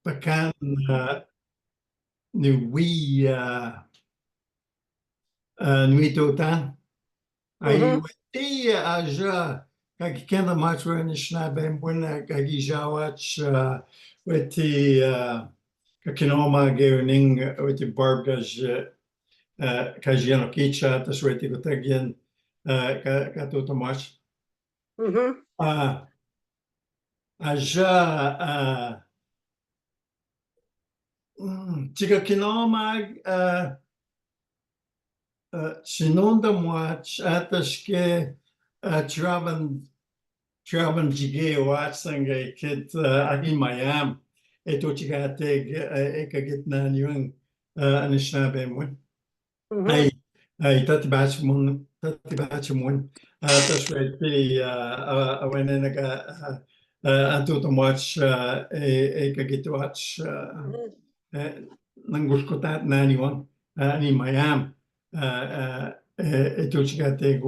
pekan nui nui totan. Ai weti aja Kihkayndahsohwin Anishinnaabaymohwin kagijawach weti Kihkayndahsohwin weti barb kajianokicha tas weti kotagien katotomach. Aja Chica Kinomag Sinonda Mwach Ataske Travan Jige Watsanga Kit Agi Mayam Etochigateg Ekagitnan Yung Anishinnaabaymohwin. I Tatibachmun that's right the when I Antutomwach Ekagitwach Nangushkotat Naniwan Ani Mayam Etochigateg.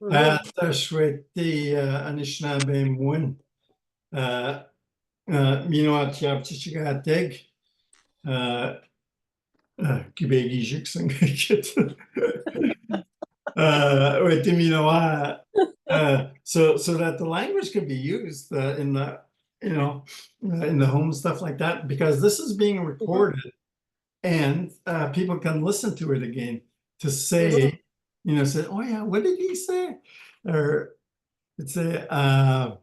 That's right the Anishinnaabaymohwin Minoat Chichigateg Kibegi Jixing so that the language can be used in the in the home, stuff like that, because this is being recorded and people can listen to it again to say say, oh yeah, what did he say, or say how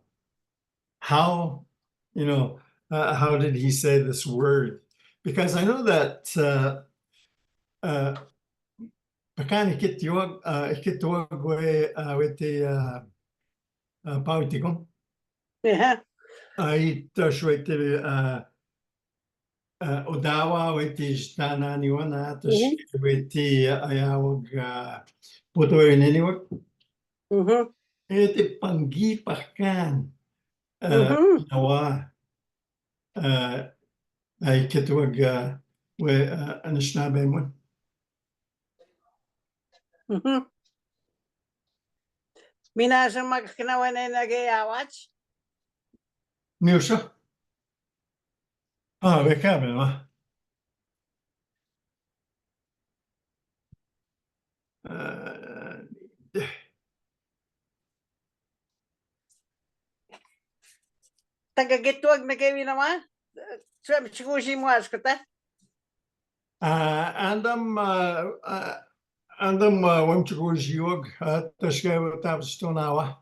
how did he say this word, because I know that pekan ikituag with the Pautikon. I touch with the Odawa with the Stananiwana, with the Ayawag Puto in anyway. Iti Pangi Pakan Nawa I kituag with Anishinnaabaymohwin. Minasa magkinawan na nagayawach? Miusha? Bekabel, ma. Tagagitwag na kayo naman? Sikusi mo as ka ta? Andam wamchikujiog tashka tapstonawa.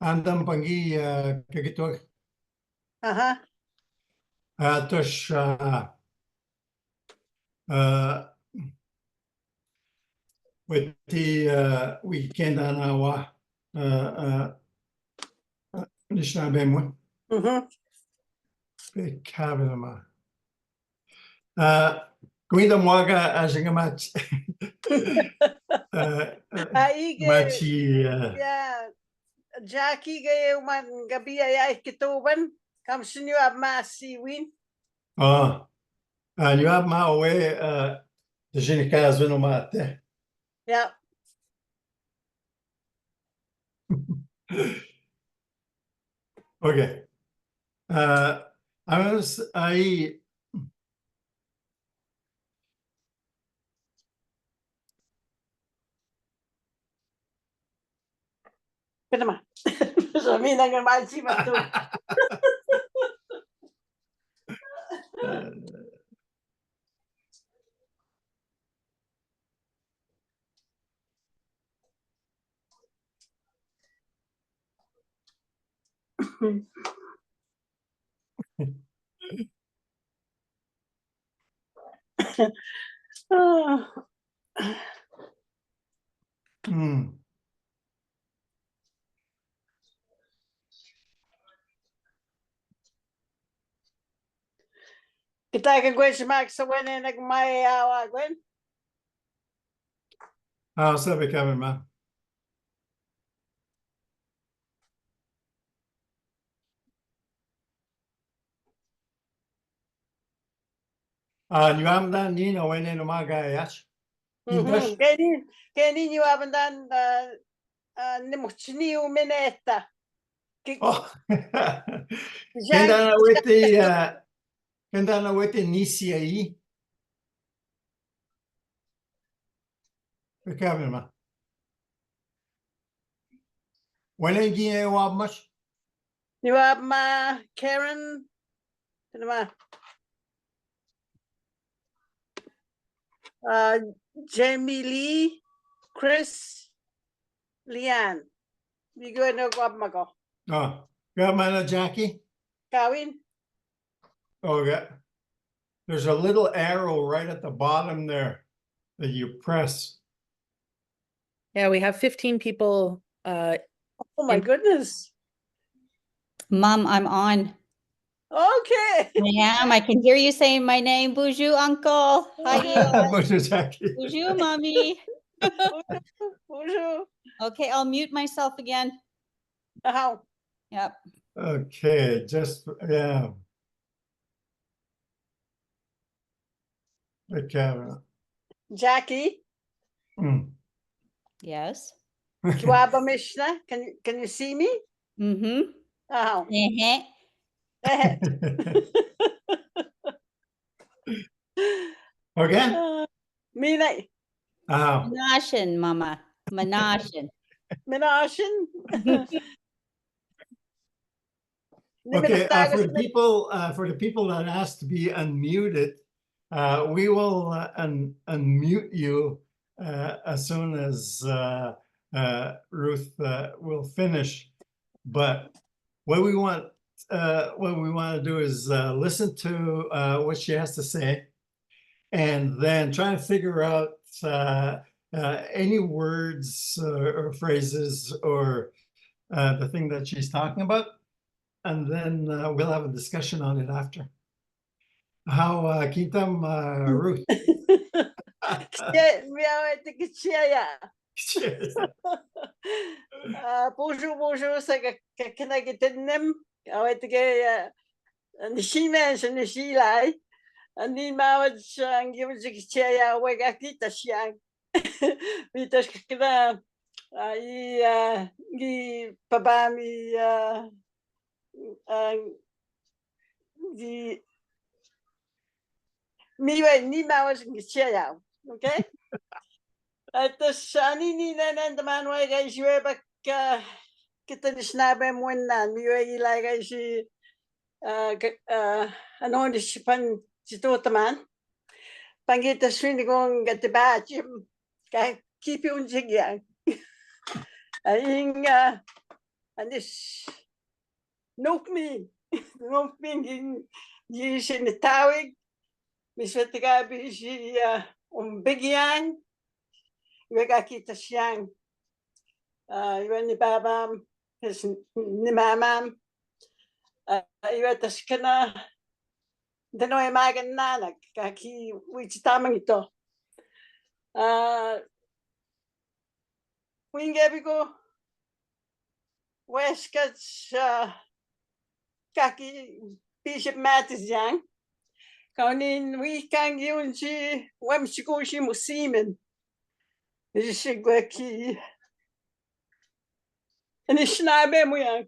Andam pangi kagitwag. Tash with the weekend on our Anishinnaabaymohwin. Bekabelma. Gwinda mwaga asingamach. Machi Jackie gayo man gabi ay kituban kam sinyo ab masiwin. You have my way the Isihjihgaywin mate. Yeah. Okay. Pinama. So mi nang malsi matu. Kita ka gwen si Max sa wen nagmayawa gwen. So Bekabelma. You haven't done Nino when in Magayach. Kaya ninyo abandan nimuchini umineta. Kenda with the Kihkayndahsohwin nisiyai. Kevin, when I get much. You have my Karen. Jamie Lee, Chris, Leanne. You go no go mago. Oh, got mine, Jackie. Gawin. Oh, yeah. There's a little arrow right at the bottom there that you press. Yeah, we have 15 people. Oh my And- goodness. Mom, I'm on. Okay. I am. I can hear you saying my name. Bonjour, uncle. Hi, Eli. Bonjour, Jackie. Bonjour, mommy. Bonjour. Okay, I'll mute myself again. How? Yep. Okay, just, yeah. The camera. Jackie, Yes. Kiwaba Mishnah. Can you see me? Mm-hmm. How? Again? Mina Menashin, mama. Menashin. Minashin. Okay, for the people that asked to be unmuted, we will unmute you as soon as Ruth will finish. But what we want to do is listen to what she has to say, and then try to figure out any words or phrases or the thing that she's talking about. And then we'll have a discussion on it after. How Kitam, Ruth? Bonjour, sa kinagitinim. Awetige Nishimai. And then Mawad Shang, give us a chair, wake up, eat a shang. Vitas Kina, Pabami, the Miwa Nima was in the chair, okay? At the sunny and the man where I you ever get the Anishinnaabaymohwin and Miwa like I see an on the ship and man. Kihkayndahsohwin going get the badge. Keep you in Jigyan. And this nope me in the towing. Miss Vettigabi, she big yang. We got Kihkayndahsohwin. You and the babam, his nimamam. You at the skinner. The no magan nanak, kaki which tamangito. Wingabigo Westcats kaki Bishop Mattis yang. Kaunin we can give she Wemsikoshi Musimen. This is Gweki Anishinnaabaymohwin.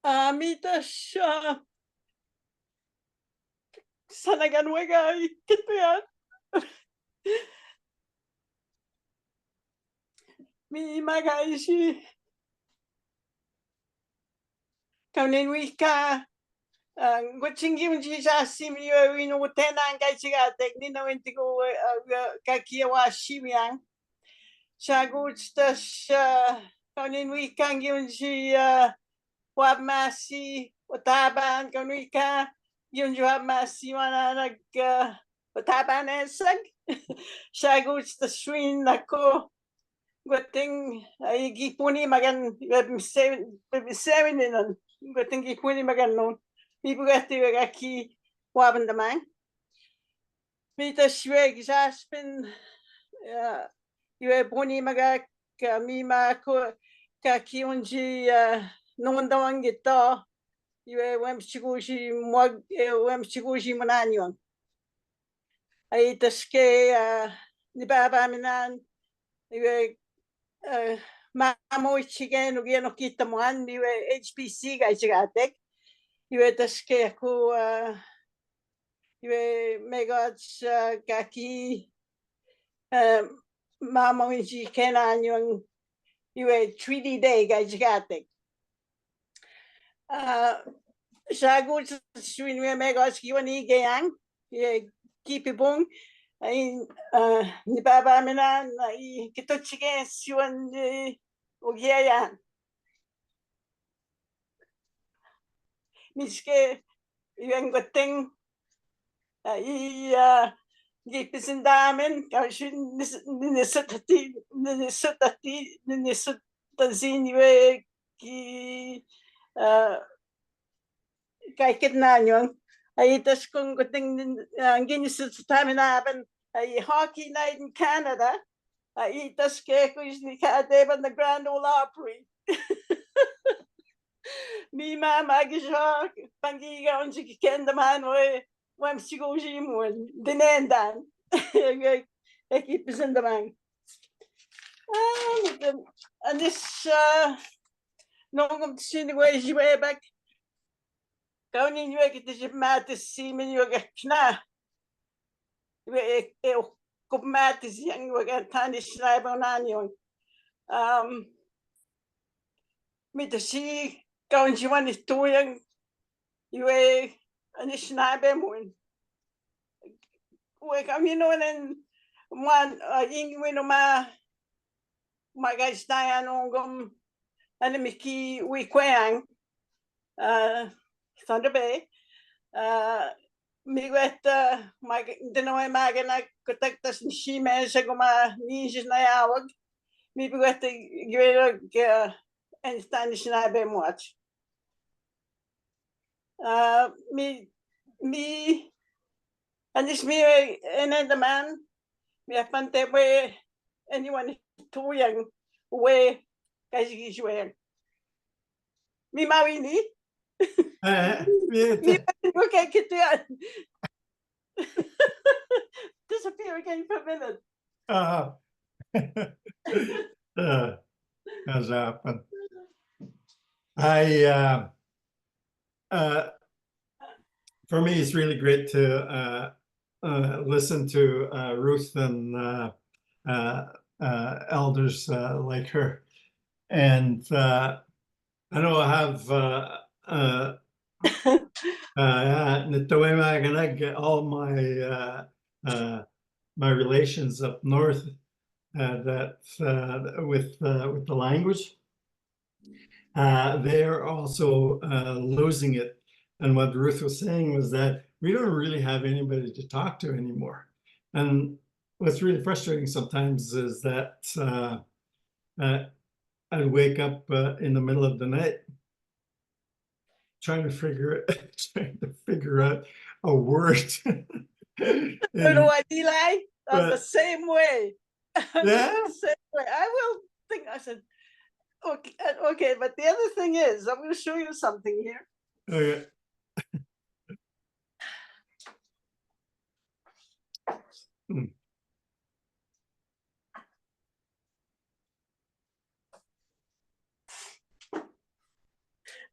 Mitas Sanagan Wega Kitpian. Mi magaishi Kaunin we ka watching you Jesus sim you we know tenan gaichiga teknino intigo kakiwa shimiang. Shaguts das Kaunin we can give she Wabmasi Wataban Kaunika Yun Wabmasi Wana Wataban Esag Shaguts the Swin Nako Guting Gipuni Magan 7 in on Guting Gipuni Magan known. People get to Gaki Waban the man. Mita Shweg Jaspin you have Pony Magak Mima Kakiunji no one doing it all. You Wemsikushi Mananion. I eat the ske Nibaba Minan. You Mamo chicken, Ugiano Kitaman, you HPC guys got it. Iwe taske ko iwe megots kaki mama winchi kenan yung iwe treaty day gajigate. Shagu swin we megots kiwani gayang ye kipibong ay ni baba mina na kitochige siwan ugyayan. Miske yung gating gipisin damin kasi ninisutati we ki kahit na yun ay tas kung gating ginisutamin namin ay hockey night in Canada ay tas kaya ko yung nikadeban na Grand Ole Opry. Mi mama gisha pangiga on Kihkayndahsohwin wam sigojimon dinendan ekipisen damang anis nongom Isihjihgaywin bak kaunin yue kitiship matis simin yoga kna we kup matis yang yoga Anishinnaabaymohwin mitasi kaun jiwan itu yang iwe Anishinnaabaymohwin. We kami nonen man ingwe no guys na anong miki we kwang Thunder Bay miwet dinoy magana kotaktas ni shime sa guma ninjas na yawag miwet gwe en Anishinnaabaymohwin. Me anis mi the man mi apante we anyone too young we Isihjihgaywin. Mi mawini mi okay kitian disappear again for a minute. Has happened. For me, it's really great to listen to Ruth and elders like her. And I know I have all my relations up north with the language. They're also losing it. And what Ruth was saying was that we don't really have anybody to talk to anymore. And what's really frustrating sometimes is that I wake up in the middle of the night trying to figure out a word. You know what, Eli? I'm the same way. Yeah. The same way. I will think. I said, okay, but the other thing is, I'm going to show you something here. Okay.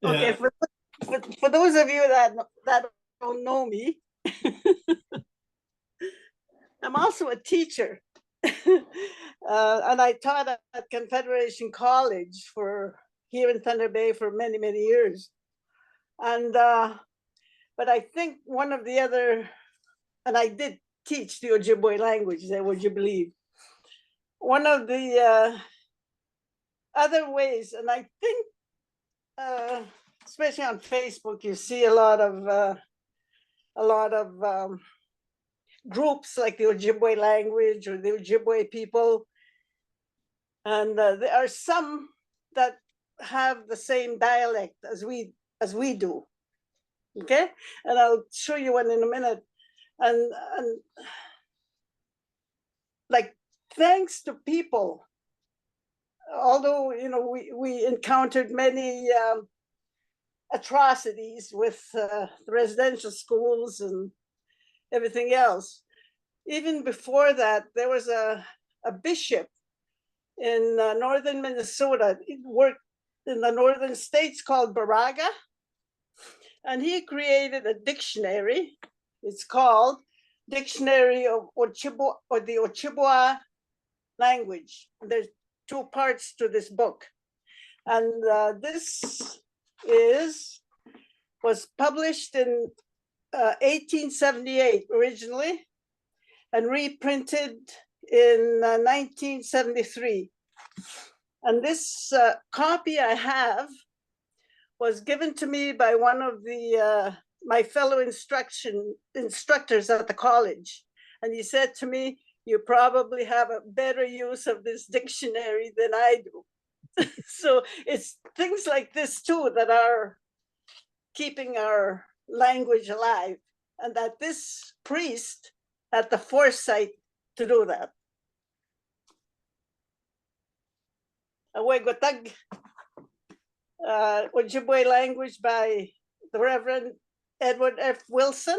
Okay, Yeah. for those of you that don't know me, I'm also a teacher. And I taught at Confederation College here in Thunder Bay for many, many years. And but I think one of the other, and I did teach the Ojibwe language, would you believe? One of the other ways, and I think especially on Facebook, you see a lot of groups like the Ojibwe language or the Ojibwe people, and there are some that have the same dialect as we do. Okay, and I'll show you one in a minute. And like, thanks to people, although we encountered many atrocities with the residential schools and everything else. Even before that, there was a bishop in northern Minnesota. He worked in the northern states called Baraga. and he created a dictionary. It's called Dictionary of Ojibwe, or the Ojibwe language. There's two parts to this book, and this was published in 1878 originally, and reprinted in 1973. And this copy I have was given to me by one of the my fellow instructors at the college. And he said to me, "You probably have a better use of this dictionary than I do." So it's things like this too that are keeping our language alive, and that this priest had the foresight to do that. Awegotag, Ojibwe language by the Reverend Edward F. Wilson,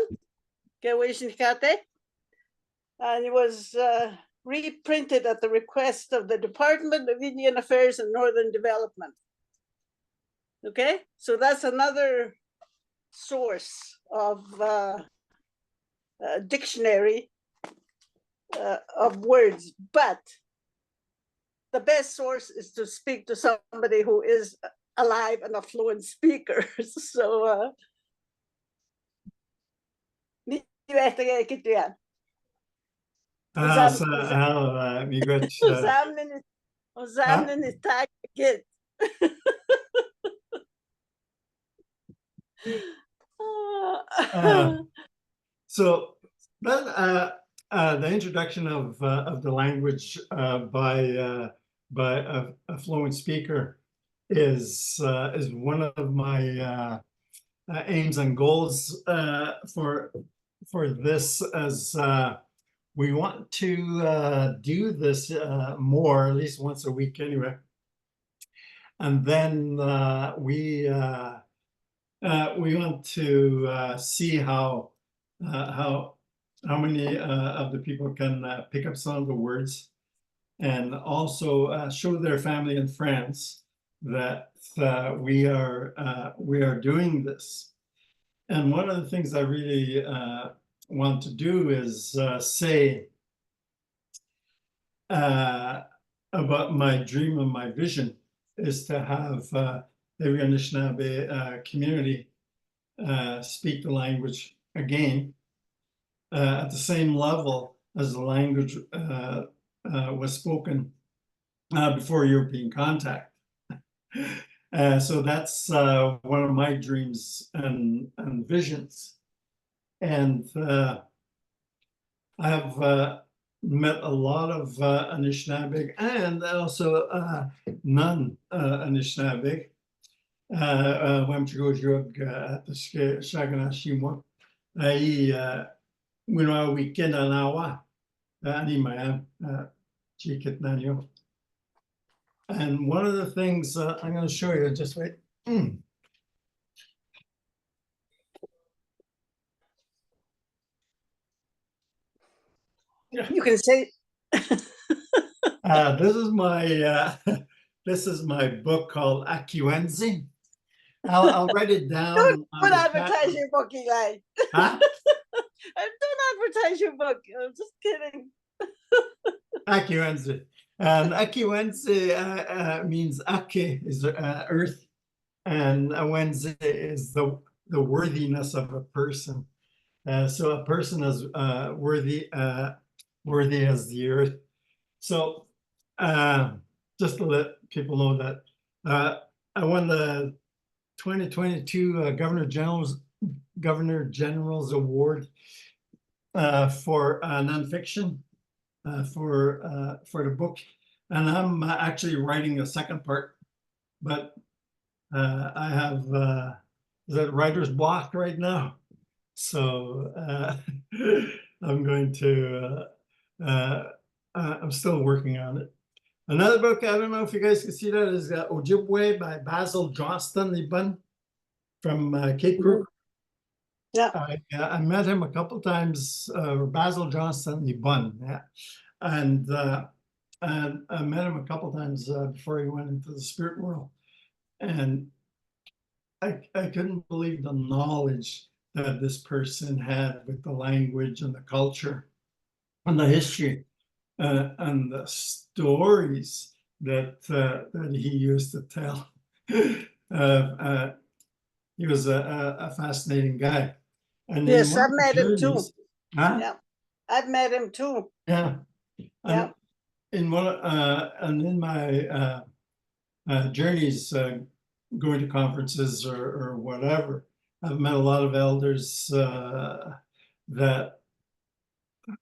Kihkayndahsohwin, and it was reprinted at the request of the Department of Indian Affairs and Northern Development. Okay, so that's another source of dictionary of words, but the best source is to speak to somebody who is alive and a fluent speaker. So so that the introduction of the language by a fluent speaker is one of my aims and goals for this, as we want to do this more, at least once a week anyway. And then we want to see how many of the people can pick up some of the words, and also show their family and friends that we are doing this. And one of the things I really want to do is say about my dream and my vision is to have the Anishinaabe community speak the language again at the same level as the language was spoken before European contact. So that's one of my dreams and visions. And I have met a lot of Anishinaabe and also non-Anishinaabe. Wamchigojug at the Shaganashimwa. Wino weekend anawa animaya chikit nanyo. And one of the things I'm going to show you, just wait. you can say this is my book called Akiwenzi. I'll write it down. Don't advertise your book, Eli. Huh? Don't advertise your book. I'm just kidding. Akiwenzi. And Akiwenzi means Ake is earth, and Awenzi is the worthiness of a person. So a person is worthy as the earth. So just to let people know that I won the 2022 Governor General's Award for nonfiction for the book, and I'm actually writing a second part, but I have the writer's block right now, so I'm going to I'm still working on it. Another book, I don't know if you guys can see that, is Ojibwe by Basil Johnston Liban from Cape Crook. Yeah, I met him a couple times, Basil Johnston Liban, yeah, and I met him a couple times before he went into the spirit world, and I couldn't believe the knowledge that this person had with the language and the culture and the history and the stories that he used to tell. He was a fascinating guy. And in Yes, one I've of the met him too. journeys- Huh? Yeah, I've met him too. Yeah. Yeah. In one and in my journeys going to conferences or whatever, I've met a lot of elders that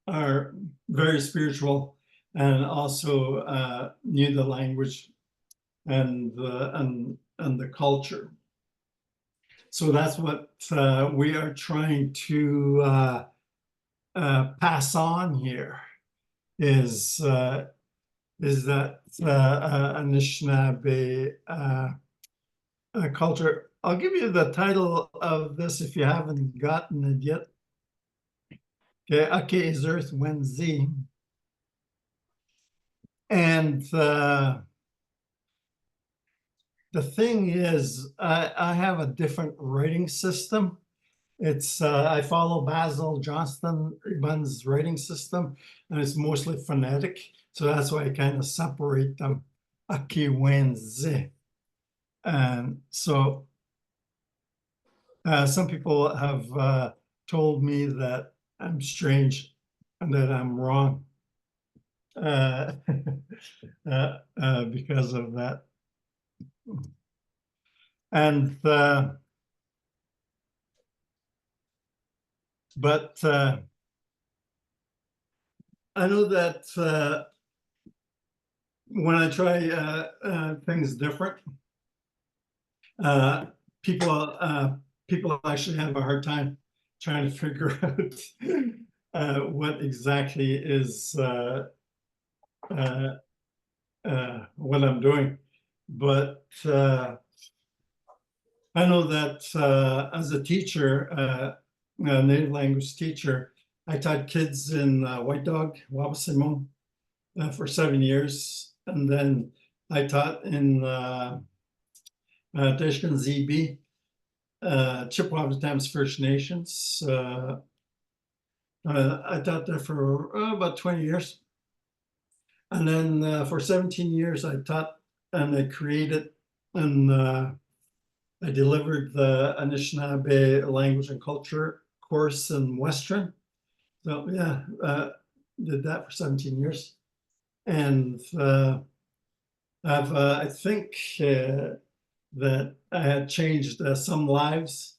are very spiritual and also knew the language and the culture. So that's what we are trying to pass on here is that Anishinaabe culture. I'll give you the title of this if you haven't gotten it yet. Okay, Ake is earth, when Z. And the thing is, I have a different writing system. It's I follow Basil Johnston's writing system, and it's mostly phonetic. So that's why I kind of separate them. Ake, when Z. And so some people have told me that I'm strange and that I'm wrong because of that. And but I know that when I try things different, people actually have a hard time trying to figure out what exactly is what I'm doing. But I know that as a teacher, a native language teacher, I taught kids in White Dog, Wabaseemoong, for 7 years. And then I taught in Deshkan ZB, Chippewa Tams First Nations. I taught there for about 20 years. And then for 17 years, I taught and I created and I delivered the Anishinaabe language and culture course in Western. So yeah, did that for 17 years. And I think that I had changed some lives.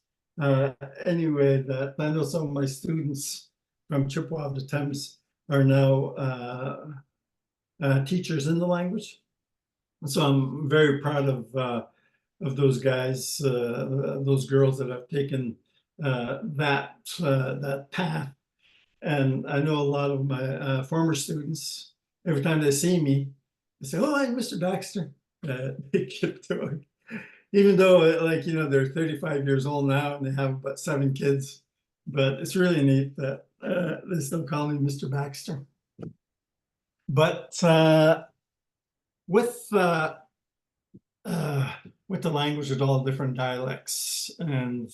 Anyway, that I know some of my students from Chippewa to Thames are now teachers in the language. So I'm very proud of those guys, those girls that have taken that path. And I know a lot of my former students, every time they see me, they say, "Oh, I'm Mr. Baxter." They keep doing, even though like, you know, they're 35 years old now and they have about 7 kids. But it's really neat that they still call me Mr. Baxter. But with the language with all different dialects, and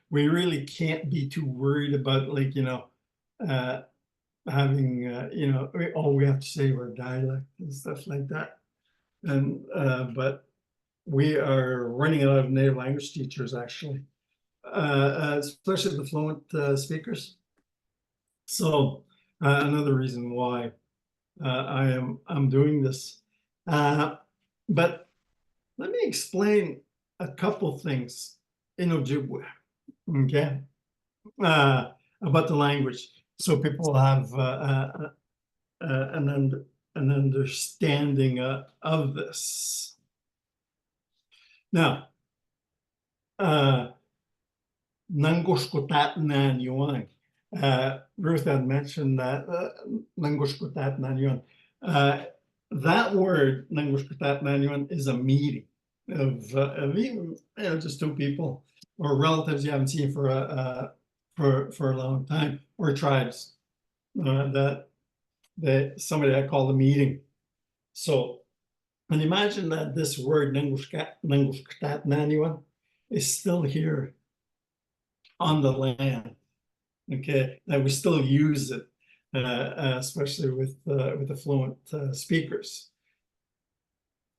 we really can't be too worried about, like, you know, having you know, all we have to say we're dialect and stuff like that. And but we are running out of native language teachers, actually, especially the fluent speakers. So another reason why I'm doing this. But let me explain a couple things in Ojibwe, okay, about the language, so people have an understanding of this. Now, Nangushkutat Nan Yuan. Ruth had mentioned that Nangushkutat Nan Yuan. That word Nangushkutat Nan Yuan is a meeting of even, you know, just 2 people or relatives you haven't seen for a long time, or tribes that somebody I call a meeting. So, and imagine that this word Nangushkutat Nan Yuan is still here on the land. Okay, that we still use it, especially with the fluent speakers.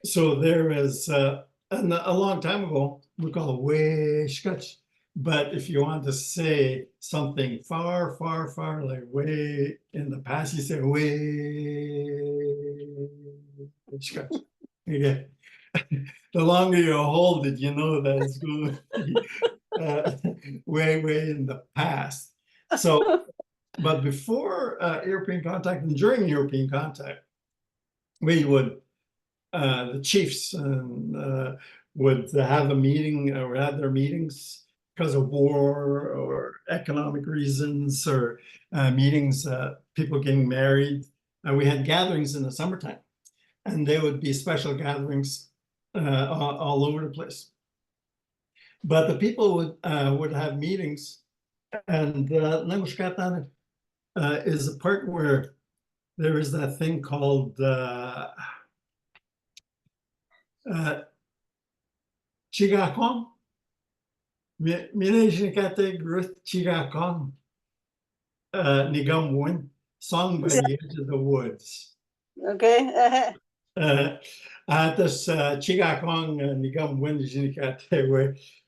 So there is, and a long time ago, we call it way shkach. But if you want to say something far, far, far, like way in the past, you say way shkach. Okay. The longer you hold it, you know that it's going to be way, way in the past. So, but before European contact and during European contact, we would, the chiefs would have a meeting or have their meetings because of war or economic reasons or meetings, people getting married. And we had gatherings in the summertime, and there would be special gatherings all over the place. But the people would have meetings, and Kihkayndahsohwin is a part where there is that thing called Chigakon. Ruth Chigakon Nigamwin, song by the edge of the woods. Okay. This Chigakon Nigamwin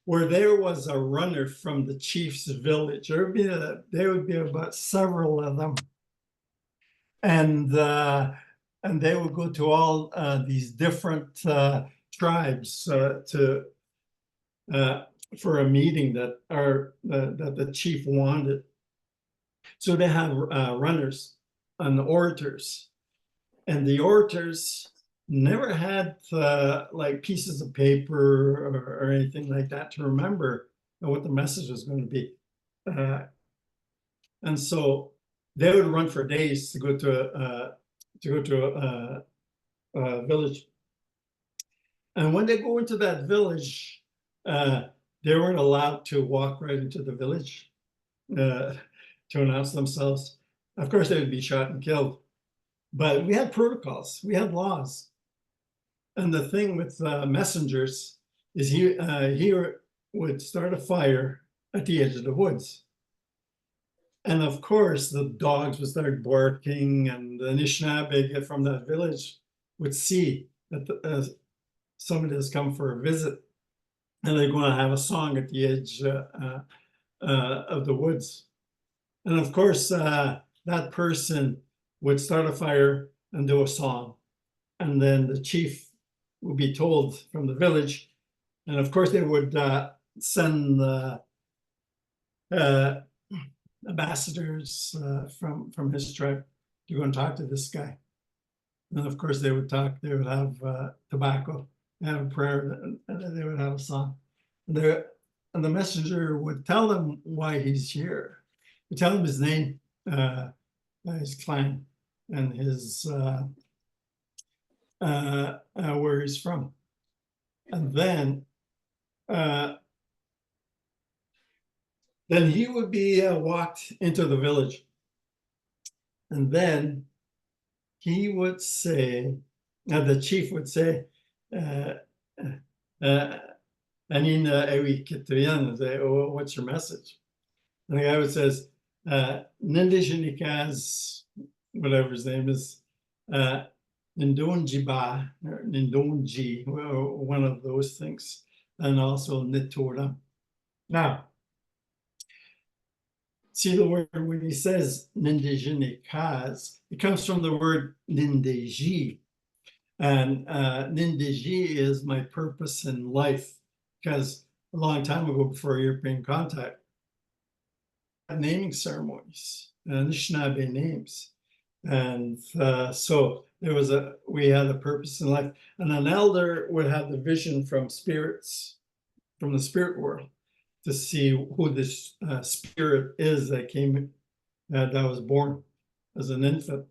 where there was a runner from the chief's village. There would be about several of them. And they would go to all these different tribes for a meeting that the chief wanted. So they have runners and orators, and the orators never had like pieces of paper or anything like that to remember what the message was going to be. And so they would run for days to go to a village. And when they go into that village, they weren't allowed to walk right into the village to announce themselves. Of course, they would be shot and killed. But we had protocols, we had laws. And the thing with messengers is he would start a fire at the edge of the woods. And of course, the dogs would start barking, and the Anishinnaabe from that village would see that somebody has come for a visit, and they're going to have a song at the edge of the woods. And of course, that person would start a fire and do a song. And then the chief would be told from the village. And of course, they would send ambassadors from his tribe to go and talk to this guy. And of course, they would talk, they would have tobacco, have a prayer, and then they would have a song. And the messenger would tell them why he's here. He'd tell them his name, his clan, and his where he's from. And then he would be walked into the village. And then he would say, the chief would say, Anishinnaabaymohwin, say, oh, what's your message? And the guy would says, Isihjihgaywin, whatever his name is, Nindonjiba, or Nindonji, one of those things, and also Nitora. Now, see the word when he says Isihjihgaywin, it comes from the word Nindeji. And Nindeji is my purpose in life, because a long time ago, before European contact, naming ceremonies, Anishinaabe names. And so we had a purpose in life. And an elder would have the vision from spirits, from the spirit world, to see who this spirit is that came, that was born as an infant.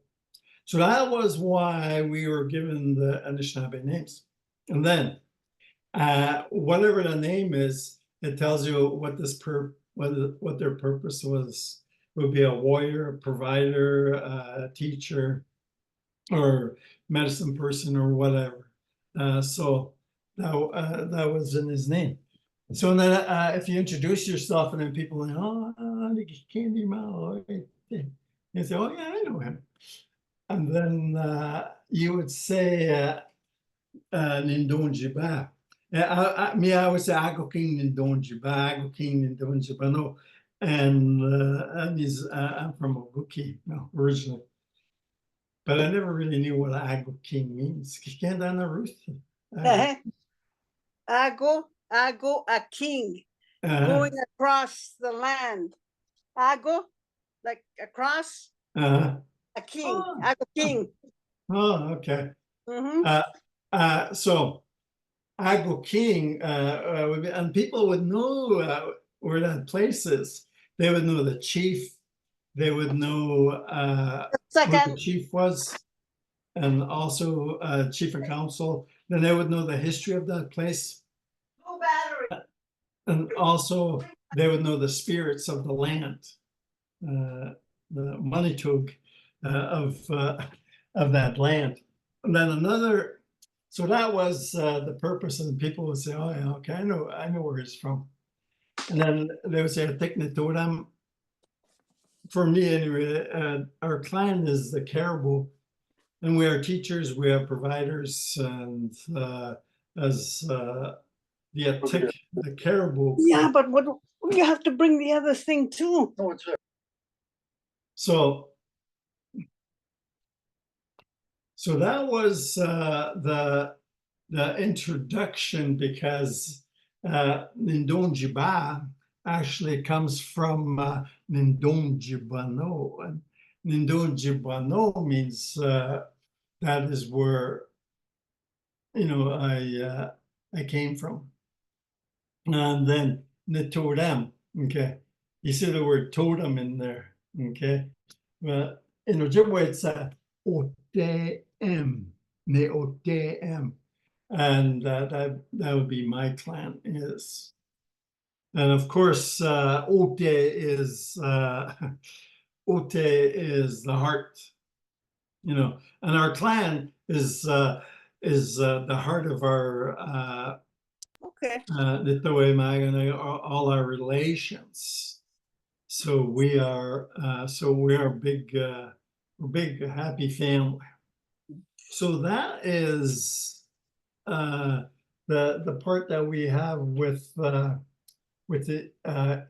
So that was why we were given the Anishinaabe names. And then whatever the name is, it tells you what this what their purpose was. Would be a warrior, a provider, a teacher, or medicine person, or whatever. So that was in his name. So then if you introduce yourself and then people are like, oh, the candy mouth. You say, oh yeah, I know him. And then you would say Nindonjiba. I would say Ago King Nindonjiba, Ago King Nindonjiba. No. And that means I'm from Oguki, no, originally. But I never really knew what Ago King means. Kihkayndahsohwin, Ruth. Ago, a king going across the land. Ago, like across, a king, Oh. Ago king. Oh, okay. Mm-hmm. So Ago King, and people would know where that place is. They would know the chief. They would know who the Second, chief was, and also chief and council. Then they would know the history of that place, no battery. and also they would know the spirits of the land, the manitug of that land. And then another. So that was the purpose, and people would say, "Oh yeah, okay, I know where he's from." And then they would say, "Tiknitoram." For me, anyway, our clan is the Caribou, and we are teachers, we are providers, and as the Caribou. Yeah, but what you have to bring the other thing too. So that was the introduction, because Nindonjiba actually comes from Nindonjibano, and Nindonjibano means that is where I came from. And then the totem, okay, you see the word totem in there, okay. Well, in Ojibwe it's OTM, ne OTM, and that would be my clan is. And of course, Ote is the heart, and our clan is the heart of our Okay. all our relations. So we are big happy family. So that is the part that we have with the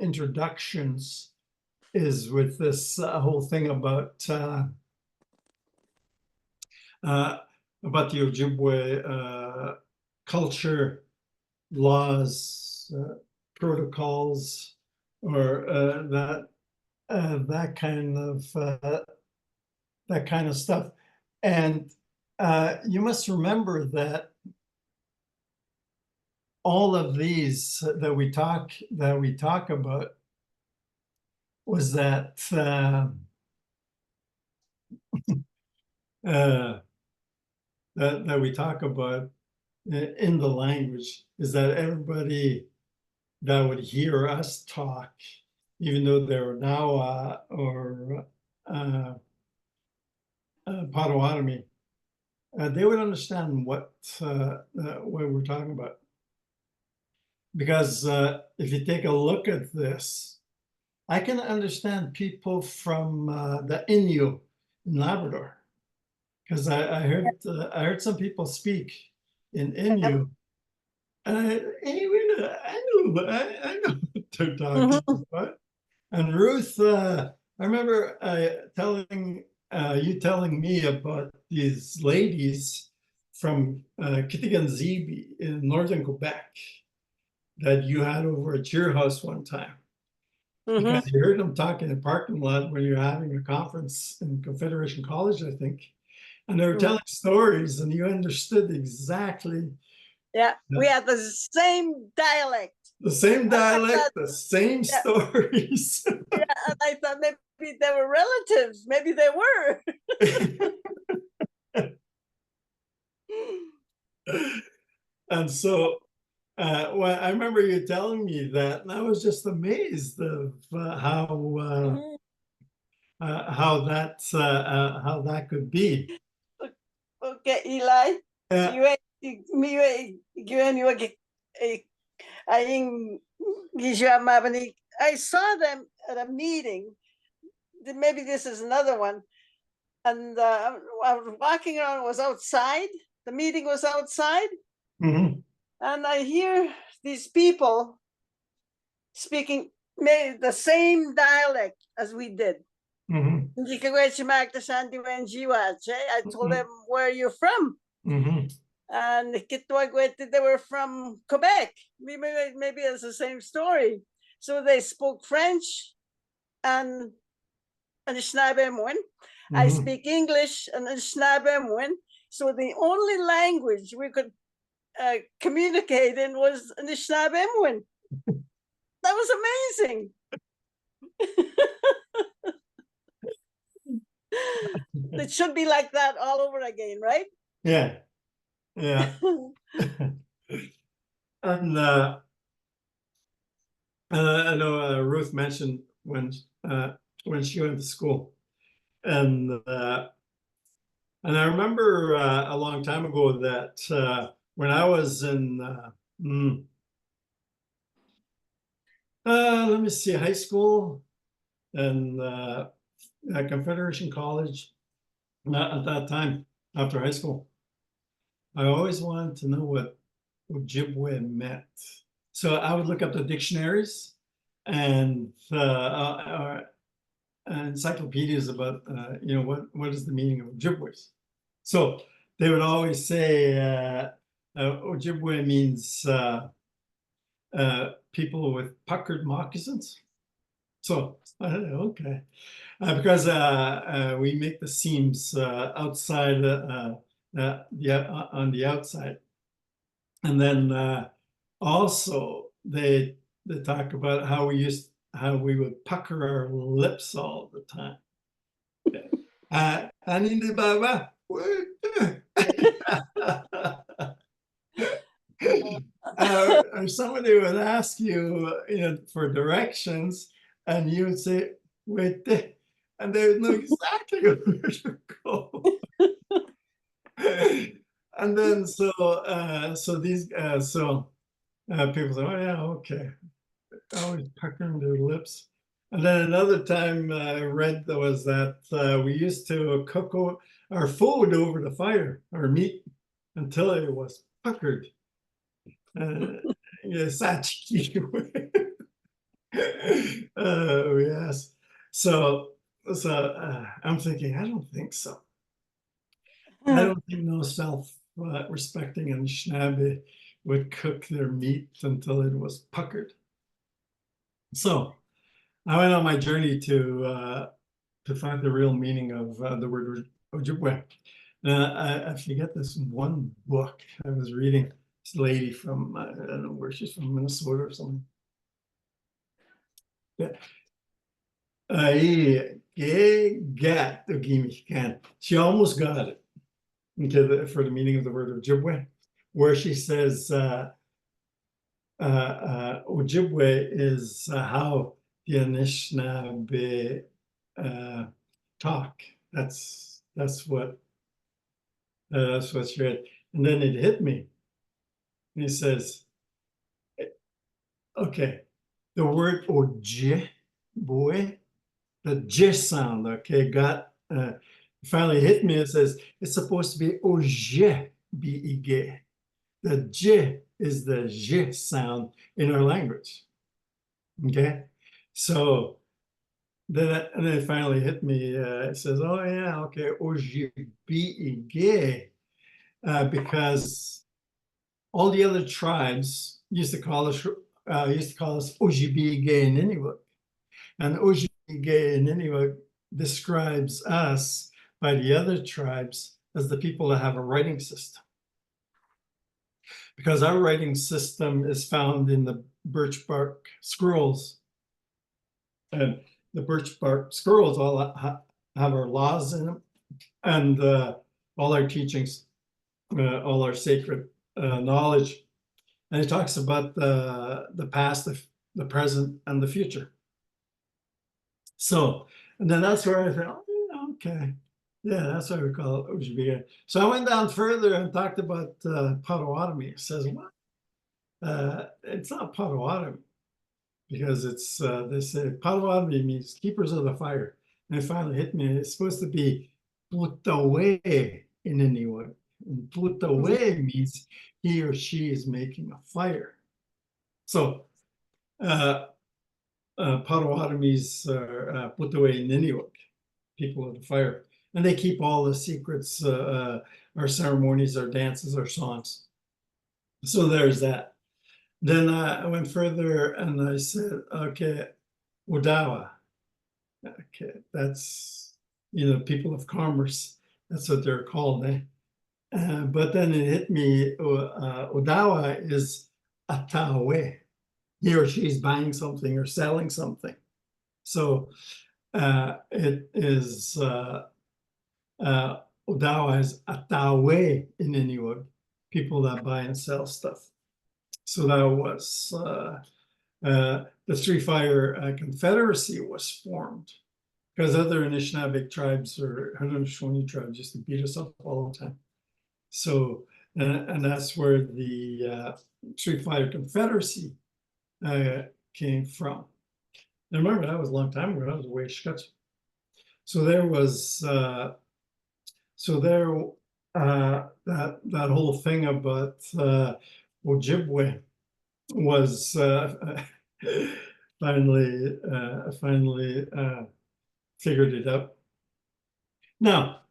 introductions, is with this whole thing about the Ojibwe culture, laws, protocols, or that kind of stuff. And you must remember that all of these that we talk about was that that we talk about in the language, is that everybody that would hear us talk, even though they're now or Potawatomi, they would understand what we're talking about. Because if you take a look at this, I can understand people from the Innu in Labrador, because I heard some people speak in Innu, and I know what they're talking about. And Ruth, I remember you telling me about these ladies from Kihkayndahsohwin in northern Quebec that you had over at your house one time. Because you heard them talking in the parking lot when you're having a conference in Confederation College, I think. And they were telling stories, and you understood exactly. Yeah, we had the same dialect. The same dialect, the same stories. Yeah, and I thought maybe they were relatives. Maybe they were. And so well, I remember you telling me that, and I was just amazed of how that could be. Okay, Eli. aying giswa mabani. I saw them at a meeting. Maybe this is another one. And I was walking around, it was outside. The meeting was outside. Mhm. And I hear these people speaking the same dialect as we did. Mhm. Hindi ka I told them, where are you from? Mhm. And they were from Quebec. Maybe it's the same story. So they spoke French and Anishinnaabaymohwin. I Mhm. speak English and Anishinnaabaymohwin. So the only language we could communicate in was Anishinnaabaymohwin. That was amazing. It should be like that all over again, right? Yeah. Yeah. And I know Ruth mentioned when she went to school, and I remember a long time ago that when I was in let me see, high school and at Confederation College, at that time after high school, I always wanted to know what Ojibwe meant. So I would look up the dictionaries and encyclopedias about what is the meaning of Ojibwe. So they would always say Ojibwe means people with puckered moccasins. So okay, because we make the seams outside on the outside, and then also they talk about how we would pucker our lips all the time. Or somebody would ask you, for directions, and you would say, "Wait there," and they would know exactly where to go. And then so people say, "Oh yeah, okay." Always puckering their lips. And then another time I read was that we used to cook our food over the fire, our meat, until it was puckered. Yes, yes. So I'm thinking, I don't think so. I don't think no self-respecting Anishinaabe would cook their meat until it was puckered. So I went on my journey to find the real meaning of the word Ojibwe. I forget this one book I was reading. This lady from I don't know where she's from, Minnesota or something. Yeah. She almost got it for the meaning of the word Ojibwe, where she says Ojibwe is how the Anishinaabe talk. That's what she read. And then it hit me. And he says, okay, the word Ojibwe, the J sound, okay, finally hit me. It says it's supposed to be Oje, B-E-G. The J is the J sound in our language. Okay, so then it finally hit me. It says, "Oh yeah, okay, Ojibwe," because all the other tribes used to call us Ojibwe in Niniwak, and Ojibwe in Niniwak describes us by the other tribes as the people that have a writing system, because our writing system is found in the birch bark scrolls, and the birch bark scrolls all have our laws in them, and all our teachings, all our sacred knowledge. And it talks about the past, the present, and the future. So, and then that's where I thought, oh, okay, yeah, that's what we call it Ojibwe. So I went down further and talked about Potawatomi. It says, what? it's not Potawatomi, because it's they say Potawatomi means keepers of the fire. And it finally hit me. It's supposed to be Putawe in Iniwak. And Putawe means he or she is making a fire. So Potawatomis are Putawe in Iniwak, people of the fire. And they keep all the secrets, our ceremonies, our dances, our songs. So there's that. Then I went further and I said, okay, Odawa. Okay, that's, people of commerce. That's what they're called. But then it hit me, Odawa is Atawe. He or she's buying something or selling something. So it is, Odawa is Atawe in Iniwak, people that buy and sell stuff. So that was the Three Fire Confederacy was formed, because other Anishinaabe tribes or Haudenosaunee tribes used to beat us up all the time. So, and that's where the Three Fire Confederacy came from. And remember, that was a long time ago. That was way Shkutch. So there was, that whole thing about Ojibwe was finally figured it out. Now,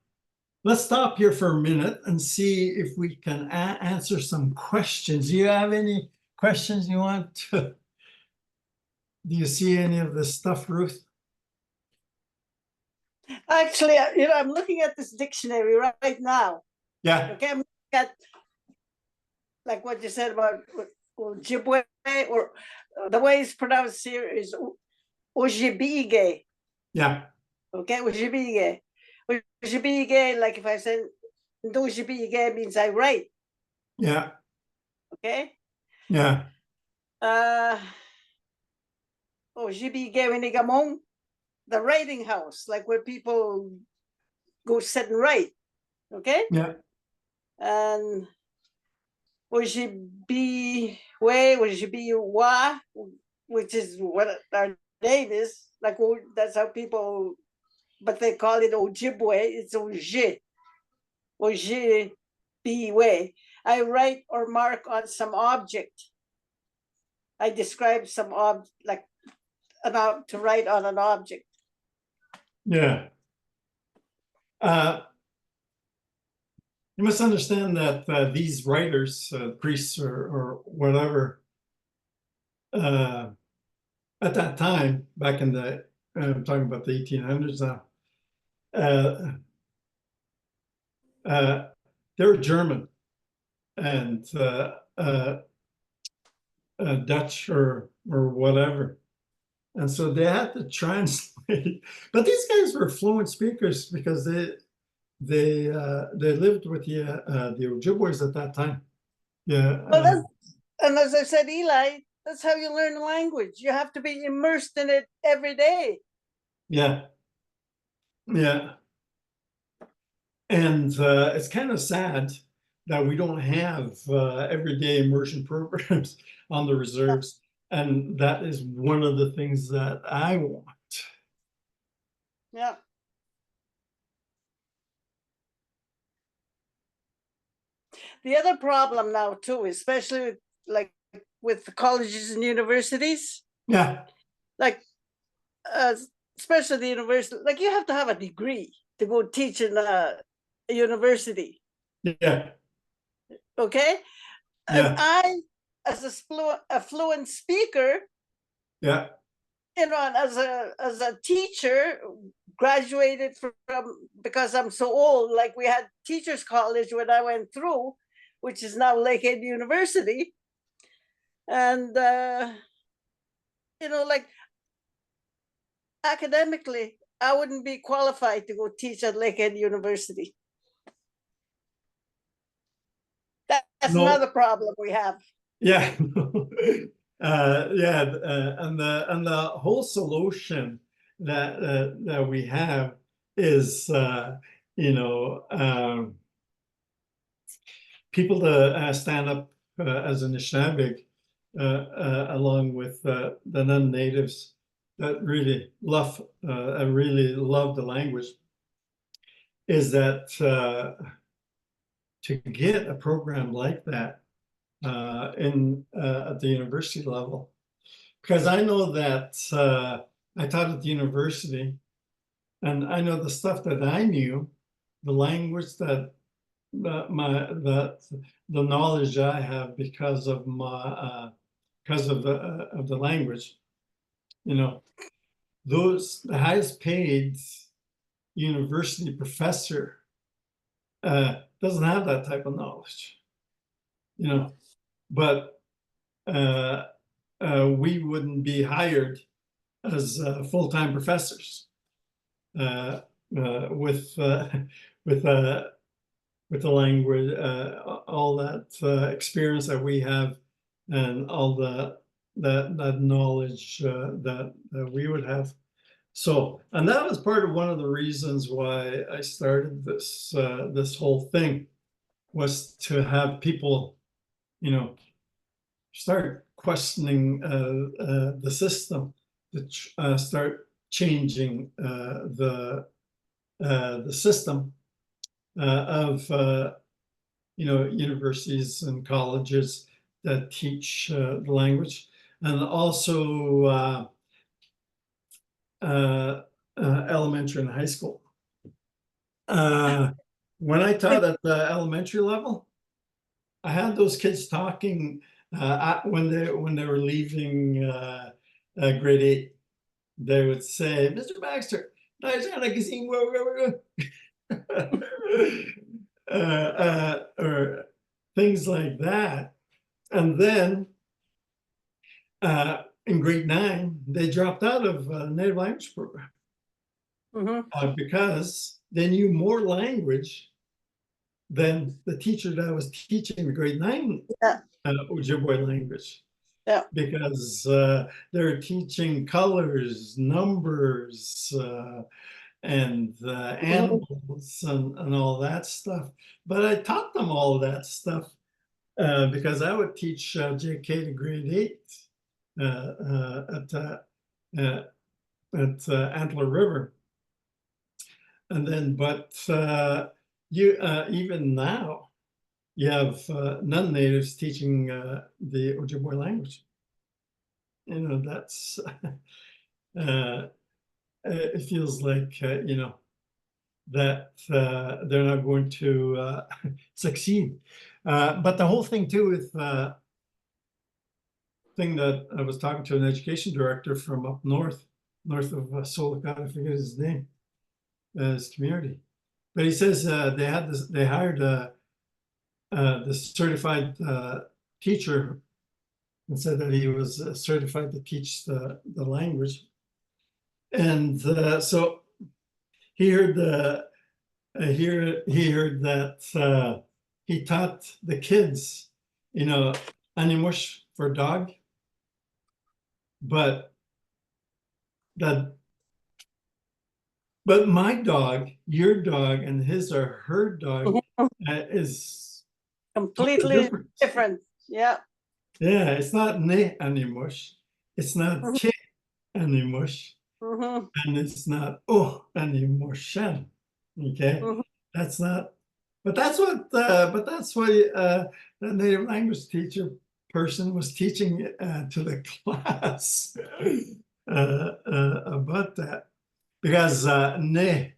let's stop here for a minute and see if we can answer some questions. Do you have any questions you want to? Do you see any of this stuff, Ruth? Actually, I'm looking at this dictionary right now. Yeah. Okay, I'm looking at like what you said about Ojibwe, or the way it's pronounced here is Ojibwe. Yeah. Okay, Ojibwe. Ojibwe, like if I said Ojibwe means I write. Yeah. Okay. Yeah. Isihjihgaywin, the writing house, like where people go sit and write. Okay. Yeah. And Ojibwe, which is what our name is, like that's how people, but they call it Ojibwe. It's Ojibwe. I write or mark on some object. I describe some like about to write on an object. Yeah. You must understand that these writers, priests or whatever, at that time, back in the, I'm talking about the 1800s now, they were German and Dutch or whatever. And so they had to translate, but these guys were fluent speakers because they lived with the Ojibways at that time. Yeah. Well, and as I said, Eli, that's how you learn the language. You have to be immersed in it every day. Yeah. Yeah. And it's kind of sad that we don't have everyday immersion programs on the reserves. And that is one of the things that I want. Yeah. The other problem now too, especially with the colleges and universities. Yeah. Like, especially the university, like you have to have a degree to go teach in a university. Yeah. Okay. Yeah. And I, as a fluent speaker, Yeah. and as a teacher, graduated from, because I'm so old, like we had teachers college when I went through, which is now Lakehead University. And like academically, I wouldn't be qualified to go teach at Lakehead University. That's another problem we have. Yeah. And the whole solution that we have is people to stand up as Anishinaabe along with the non-natives that really love the language, is that to get a program like that at the university level, because I know that I taught at the university, and I know the stuff that I knew, the language that the knowledge I have because of the language, you know, the highest paid university professor doesn't have that type of knowledge, you know, but we wouldn't be hired as full-time professors with the language, all that experience that we have, and all that knowledge that we would have. So, and that was part of one of the reasons why I started this this whole thing, was to have people, you know, start questioning the system, to start changing the system of you know, universities and colleges that teach the language, and also elementary and high school. When I taught at the elementary level, I had those kids talking when they were leaving grade 8. They would say, "Mr. Baxter, or things like that." And then in grade 9, they dropped out of native language program because they knew more language than the teacher that was teaching the grade 9 Ojibwe language. Yeah. Because they're teaching colors, numbers, and animals and all that stuff. But I taught them all that stuff because I would teach JK to grade 8 at Antler River. And then, but you even now, you have non-natives teaching the Ojibwe language. You know, that's it feels like you know, that they're not going to succeed. But the whole thing too with thing that I was talking to an education director from up north of Solicat, I forget his name, his community, but he says they hired the certified teacher, and said that he was certified to teach the language. And so he heard he heard that he taught the kids, you know, Animush for dog, but my dog, your dog, and his or her dog is completely different. Yeah. Yeah, it's not ne Animush, it's not ke Animush, and it's not oh Animushan. Okay, that's not. But that's what the native language teacher person was teaching to the class about that, because ne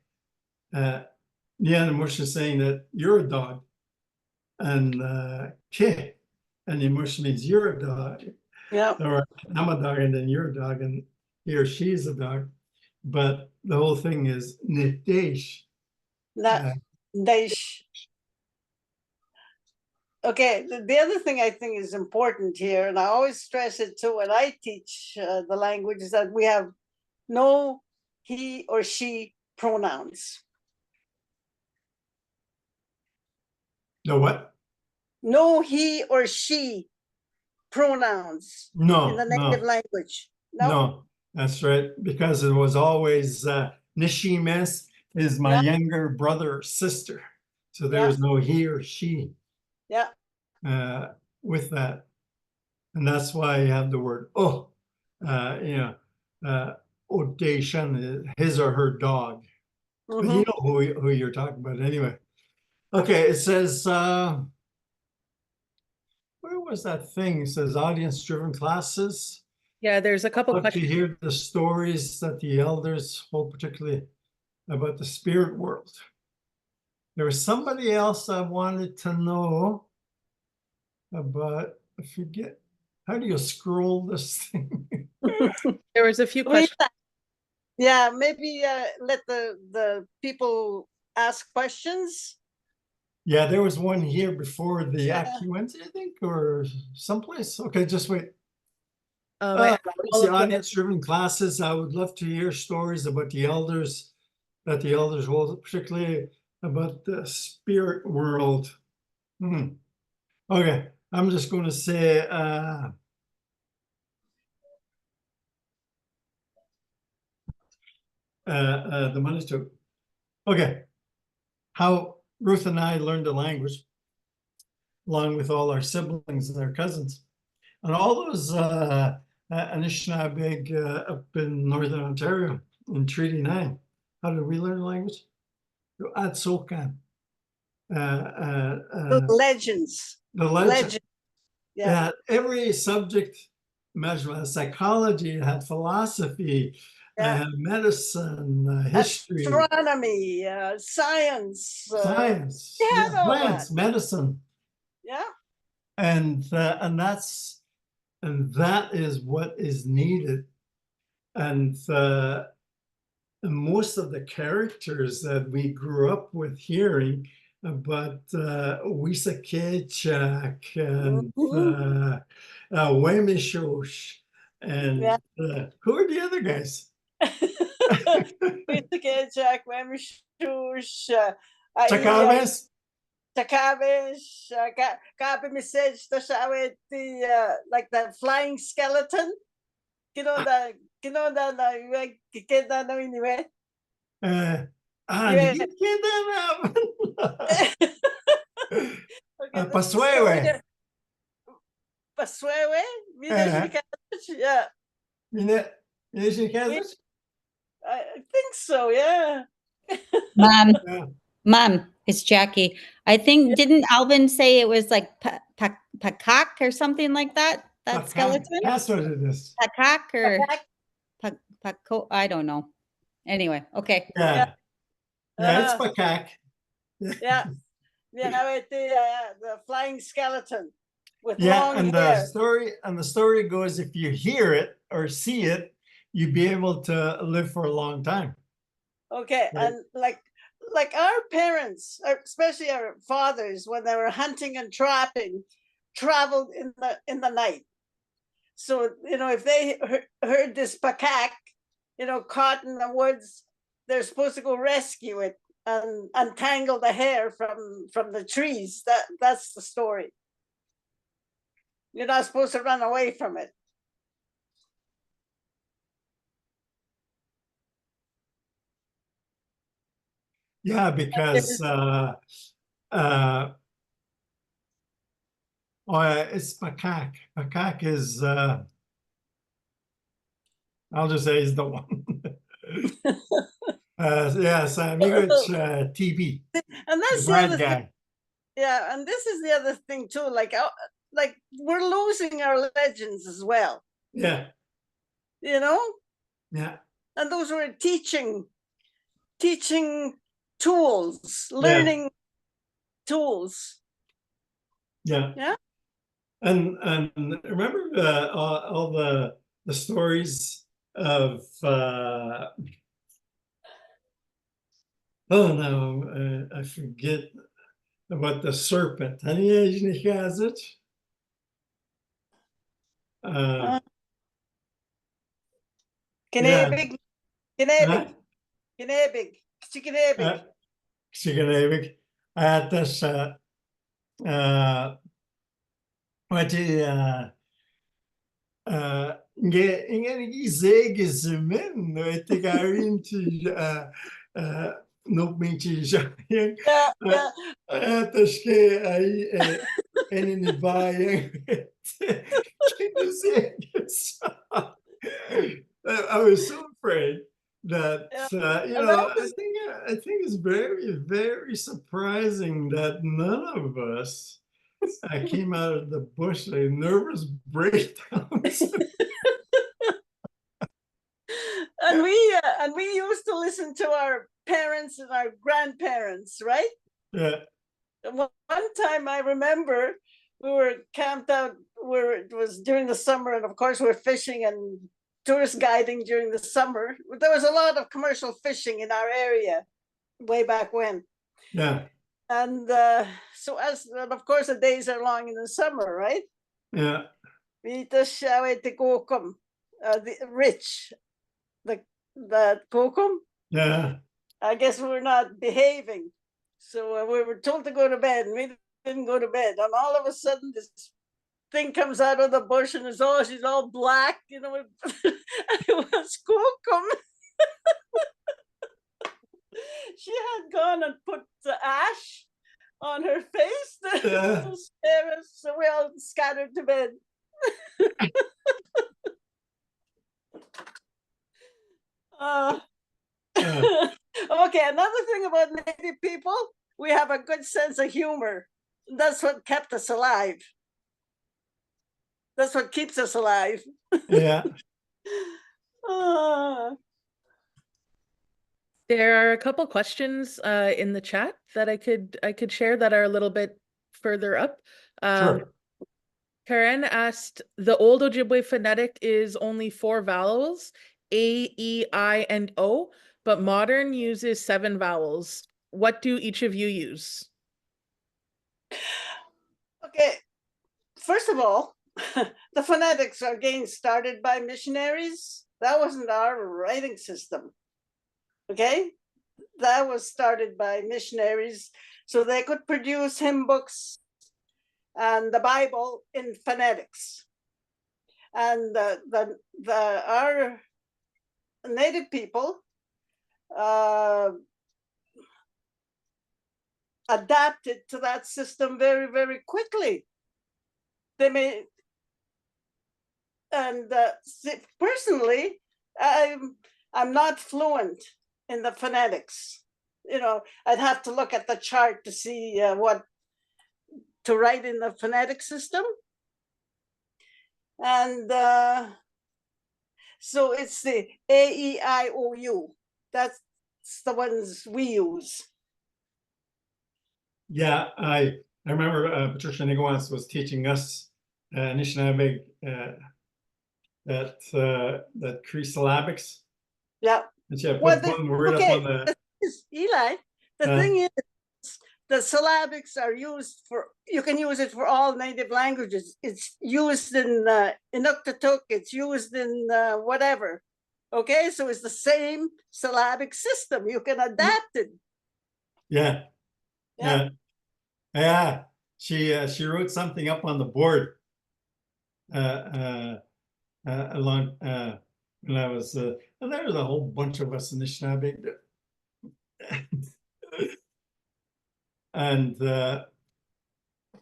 Animush is saying that you're a dog, and ke Animush means you're a dog. Yeah. Or I'm a dog, and then you're a dog, and he or she's a dog. But the whole thing is nitesh. Okay, the other thing I think is important here, and I always stress it too when I teach the language, is that we have no he or she pronouns. No what? No he or she pronouns in the native language. No, that's right, because it was always Nishimes is my younger brother or sister. So there was no he or she. Yeah. With that. And that's why you have the word oh, Odation, his or her dog. But you know who you're talking about anyway. Okay, it says, where was that thing? It says audience-driven classes. Yeah, there's a couple Love to questions. hear the stories that the elders hold, particularly about the spirit world. There was somebody else I wanted to know about. I forget. How do you scroll this thing? There was a few We- questions. Yeah, maybe let the people ask questions. Yeah, there was one here before the Yeah. Acuenza, I think, or someplace. Okay, just wait. I- all The of the- audience-driven classes. I would love to hear stories about the elders, that the elders hold, particularly about the spirit world. Okay, I'm just going to say, the money too. Okay, how Ruth and I learned the language, along with all our siblings and our cousins, and all those Anishinnaabaymohwin up in Northern Ontario in Treaty 9. How did we learn the language? Adsokan. The legends. The legend. Legend. Yeah. Every subject, imagine psychology, it had philosophy, medicine, history, Astronomy, science. science, yeah, all plants, that. medicine, Yeah. and that is what is needed. And most of the characters that we grew up with hearing about Wisakechak and Wemishosh, and who are the other guys? Kihkayndahsohwin, Wemishush, Chakaves? Takavish, Kabi message to the like the flying skeleton. Kihkayndahsohwin. Pahsihkahtah. Pahsihkahtah? Yeah. Isihjihgaywin? I think so, yeah. Mom, it's Jackie. I think, didn't Alvin say it was like Pakak or something like that? That skeleton? That's what it is. Pakak or Pako? I don't know. Anyway, okay. Yeah, it's Pakak. Yeah. With the flying skeleton with Yeah, long and hair. the story goes, if you hear it or see it, you'd be able to live for a long time. Okay, Right. and like our parents, especially our fathers, when they were hunting and trapping, traveled in the night. So if they heard this pakak, caught in the woods, they're supposed to go rescue it and untangle the hair from the trees. That's the story. You're not supposed to run away from it. Yeah, because it's Pakak. Pakak is I'll just say he's the one. Yes, Amigo's TB. And that's the Brad other thing. guy. Yeah, and this is the other thing too. Like we're losing our legends as well. Yeah. Yeah. And those were teaching tools, learning tools. Yeah. Yeah. And remember all the stories of I forget about the serpent. Isihjihgaywin. Kinebig. Kihkayndahsohwin. At this what ingen zegezemen te garin to no pinche at the ske I and in the buying I was so afraid that you And know, that was- I think it's very, very surprising that none of us came out of the bush like nervous breakdowns. and we used to listen to our parents and our grandparents, right? Yeah, And one time I remember we were camped out where it was during the summer, and of course we're fishing and tourist guiding during the summer. There was a lot of commercial fishing in our area way back when. yeah, And so and of course the days are long in the summer, right? yeah, The rich, the kokum. yeah. I guess we were not behaving. So we were told to go to bed, and we didn't go to bed. And all of a sudden, this thing comes out of the bush, and she's all black, you know. It was kokum. She had gone and put the ash on her face Yeah. to scare us. So we all scattered to bed. Okay, another thing about Native people, we have a good sense of humor. That's what kept us alive. That's what keeps us alive. Yeah. There are a couple questions in the chat that I could share that are a little bit further up. Sure. Karen asked, the old Ojibwe phonetic is only 4 vowels, A, E, I, and O, but modern uses 7 vowels. What do each of you use? Okay, first of all, the phonetics are again started by missionaries. That wasn't our writing system. Okay, that was started by missionaries so they could produce hymn books and the Bible in phonetics. And our Native people adapted to that system very, very quickly. They made, and personally, I'm not fluent in the phonetics. You know, I'd have to look at the chart to see what to write in the phonetic system. And so it's the A-E-I-O-U. That's the ones we use. Yeah, I remember Patricia Nigawans was teaching us Anishinnaabe that Cree syllabics. Yeah. And she had Well, put one word up on the. Eli, the thing is, the syllabics are used for, you can use it for all native languages. It's used in Inuktitut, it's used in whatever. Okay, so it's the same syllabic system. You can adapt it. Yeah. Yeah. Yeah. She wrote something up on the board along when I was and there was a whole bunch of us in Anishinaabe. And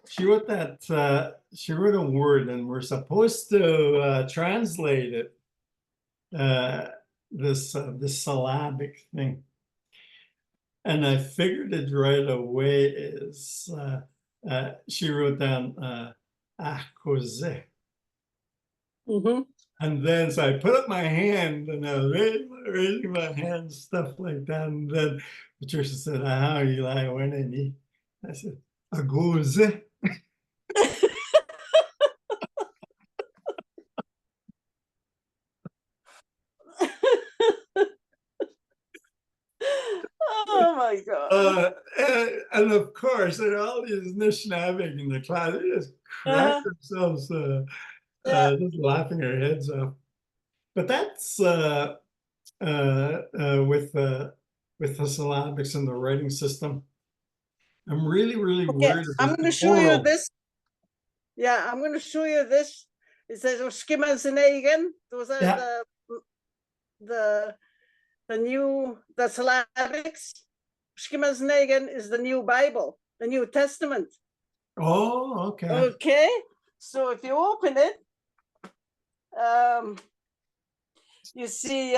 she wrote that she wrote a word, and we're supposed to translate it. This syllabic thing, and I figured it right away is she wrote down akose. And then so I put up my hand, and I was raising my hand, stuff like that. And then Patricia said, Eli, when I need. I said, agose. Oh my God. And of course, there are all these Anishinaabe in the class. They just crack themselves just laughing their heads off. But that's with the syllabics and the writing system. I'm really worried about I'm going to show you this. Yeah, I'm going to show you this. It says Ojibwe. Those are the syllabics. Ojibwe is the new Bible, the New Testament. Oh, okay. Okay, so if you open it, You see,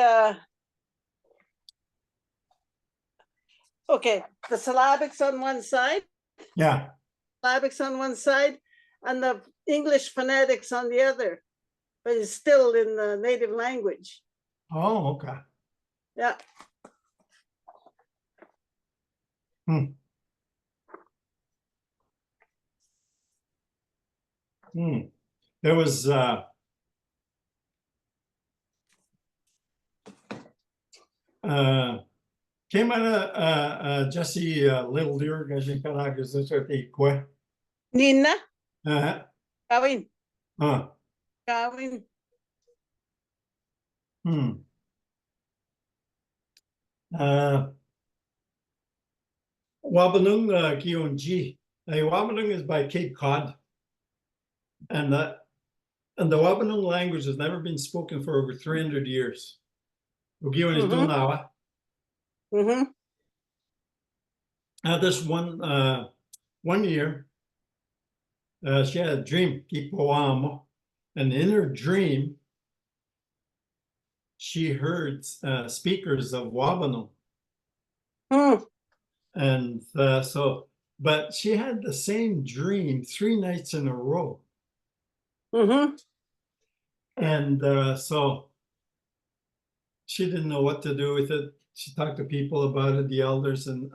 okay, the syllabics on one side, Yeah. syllabics on one side, and the English phonetics on the other, but it's still in the native language. Oh, okay. Yeah. There was came out of Jesse Little Deer Kihkayndahsohwin is this what they quit? Nina, Uh, Gawin, uh, Gawin. Wabanung Kionji. Wabanung is by Cape Cod, and the Wabanung language has never been spoken for over 300 years. Ugiwan is Dunawa. This one year, she had a dream, Kipoamo, and in her dream, she heard speakers of Wabanung. And but she had the same dream 3 nights in a row. And so she didn't know what to do with it. She talked to people about it, the elders in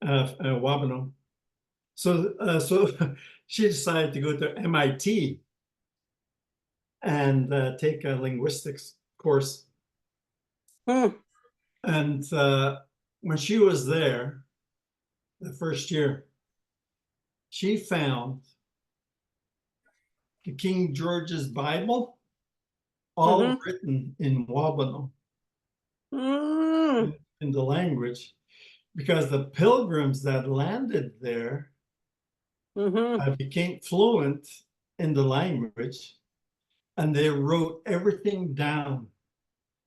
Wabanung. So she decided to go to MIT and take a linguistics course. And when she was there, the first year, she found the King George's Bible, all written in Wabanung, in the language, because the pilgrims that landed there became fluent in the language, and they wrote everything down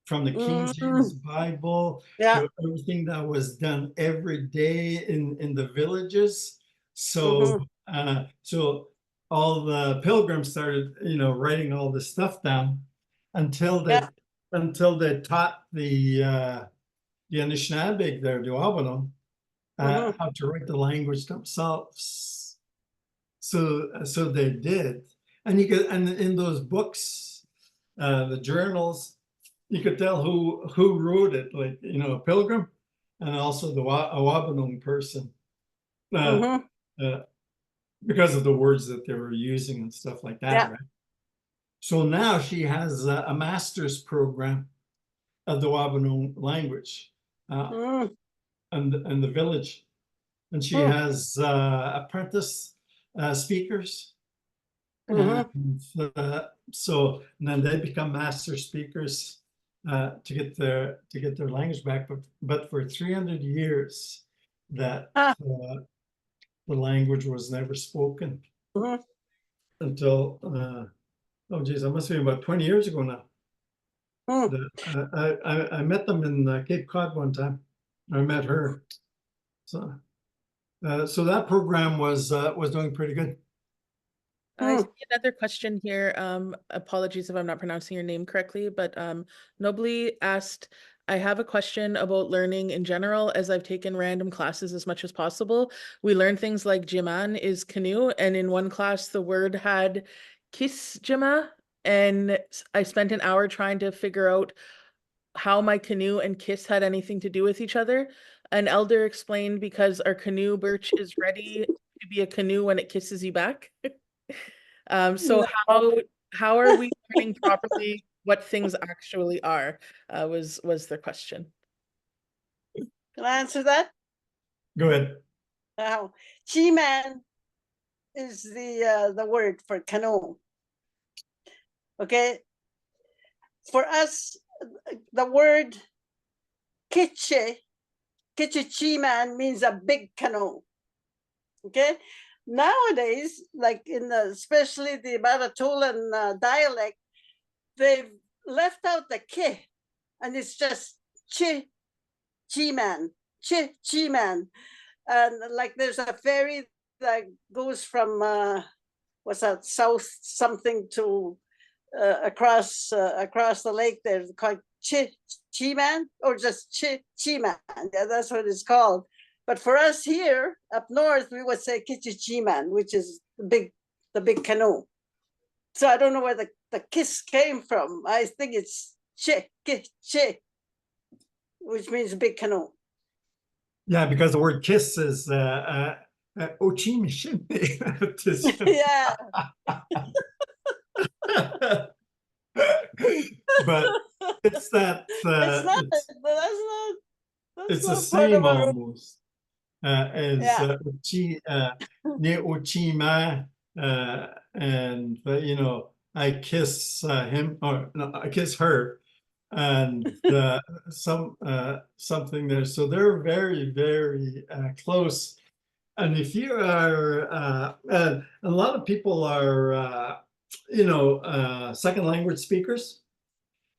from the King James Bible to everything that was done every day in the villages. So so all the pilgrims started, writing all this stuff down until they taught the Anishinnaabaymohwin there, the Wabanung, how to write the language themselves. So they did, and in those books, the journals, you could tell who wrote it, like, a pilgrim and also a Wabanung person, because of the words that they were using and stuff like that, right? So now she has a master's program of the Wabanung language and the village, and she has apprentice speakers. And then they become master speakers to get their language back, but for 300 years that the language was never spoken until oh geez, that must have been about 20 years ago now. I met them in Cape Cod one time. I met her, so that program was doing pretty good. I see another question here. Apologies if I'm not pronouncing your name correctly, but Nobly asked, I have a question about learning in general, as I've taken random classes as much as possible. We learn things like jiman is canoe, and in one class the word had kiss jima, and I spent an hour trying to figure out how my canoe and kiss had anything to do with each other. An elder explained, because our canoe birch is ready to be a canoe when it kisses you back. So how are we learning properly what things actually are, was the question. Can I answer that? Go ahead. Chiman is the word for canoe. Okay. For us, the word chiman means a big canoe. Okay. Nowadays, like especially the Baratolan dialect, they've left out the ki, and it's just chiman, chiman. And like there's a ferry that goes from what's that, south something to across the lake there, called Chiman, or just Chiman. Yeah, that's what it's called. But for us here up north, we would say Kichichiman, which is the big canoe. So I don't know where the kiss came from. I think it's che, which means big canoe. Yeah, because the word kiss is Ochimishim. Yeah. But it's that It's not, it's the not part same of our- almost as Yeah. ne Ochima, and you know, I kiss him, or no, I kiss her, and something there. So they're very, very close. And if you are, a lot of people are, you know, second language speakers,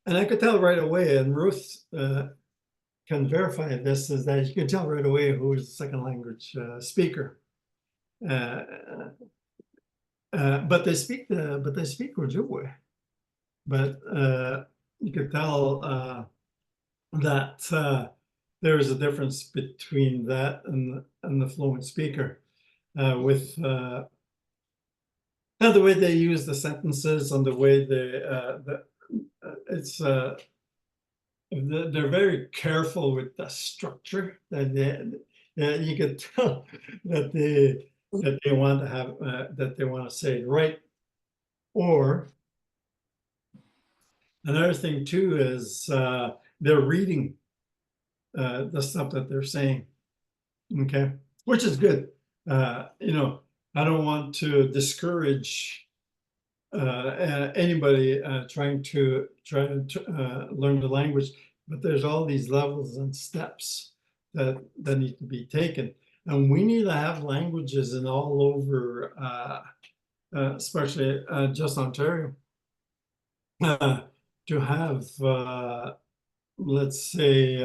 and I could tell right away, and Ruth can verify this, is that you can tell right away who is the second language speaker. But they speak Ojibwe. But you could tell that there is a difference between that and the fluent speaker, with the way they use the sentences and the way they they're very careful with the structure. That you could tell that they want to have that they want to say it right. Or another thing too is they're reading the stuff that they're saying, okay, which is good. You know, I don't want to discourage anybody trying to learn the language, but there's all these levels and steps that need to be taken, and we need to have languages in all over, especially just Ontario, to have let's say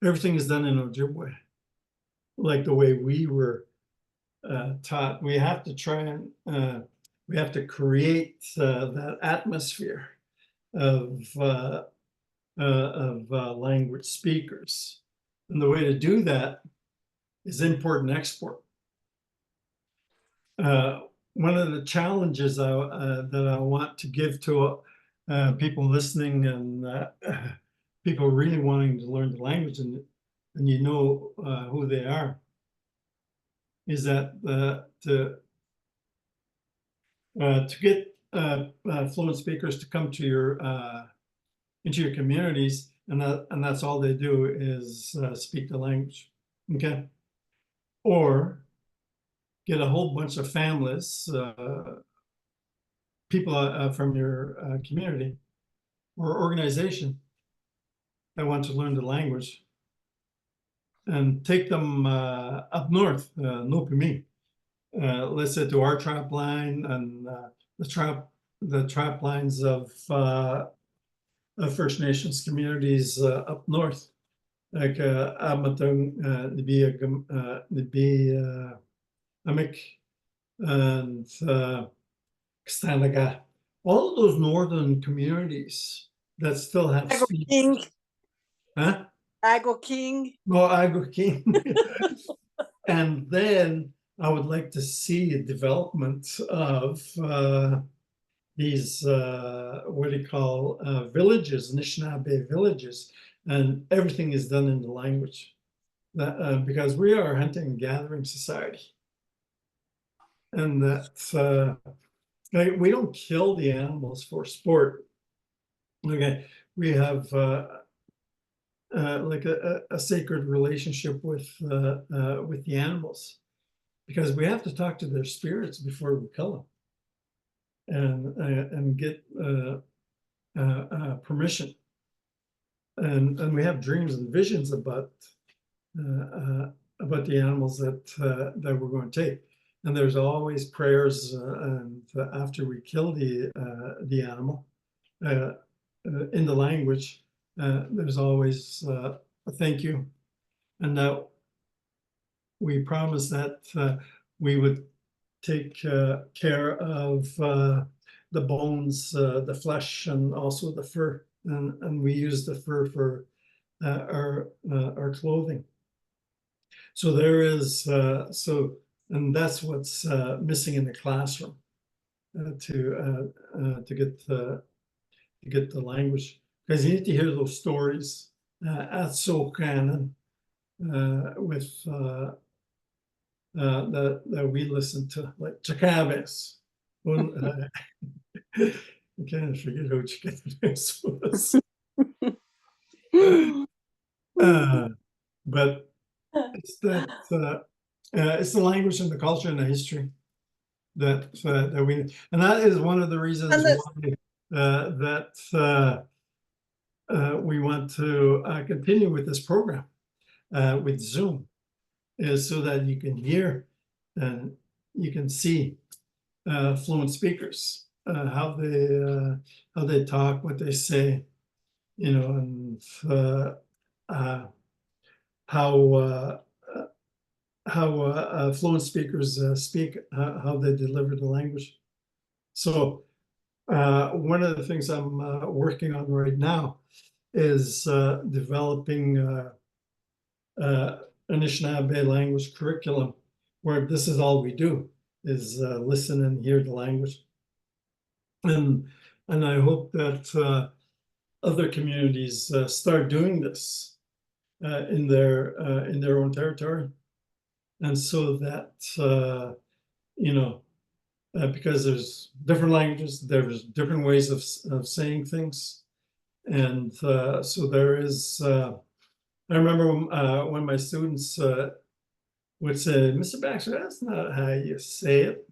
everything is done in Ojibwe, like the way we were taught. We have to try and we have to create that atmosphere of language speakers, and the way to do that is import and export. One of the challenges that I want to give to people listening and people really wanting to learn the language, and you know who they are, is that to get fluent speakers to come to your into your communities, and that's all they do is speak the language, okay? Or get a whole bunch of families, people from your community or organization that want to learn the language, and take them up north, Nopimi, let's say to our trap line and the trap lines of First Nations communities up north, like Amatang, Amik, and Kihkayndahsohwin, all of those northern communities that still have Ago speech. King. Huh? Ago King. No, Ago King. And then I would like to see a development of these what do you call villages, Anishinnaabe villages, and everything is done in the language, because we are a hunting and gathering society, and that's like, we don't kill the animals for sport. Okay, we have like a sacred relationship with the animals, because we have to talk to their spirits before we kill them, and get permission, and we have dreams and visions about the animals that we're going to take, and there's always prayers and after we kill the animal in the language. There's always a thank you, and we promised that we would take care of the bones, the flesh, and also the fur, and we use the fur for our clothing. So there is and that's what's missing in the classroom to get the language, because you need to hear those stories at Canon with that we listen to, like Chakabes. I can't forget who Chakabes was. But it's that it's the language and the culture and the history that we, and that is one of the reasons why that we want to continue with this program with Zoom, is so that you can hear and you can see fluent speakers, how they talk, what they say, you know, and how fluent speakers speak, how they deliver the language. So one of the things I'm working on right now is developing Anishinaabe language curriculum, where this is all we do, is listen and hear the language. And I hope that other communities start doing this in their own territory. And so that, you know, because there's different languages, there's different ways of saying things. And so there is, I remember when my students would say, Mr. Baxter, that's not how you say it.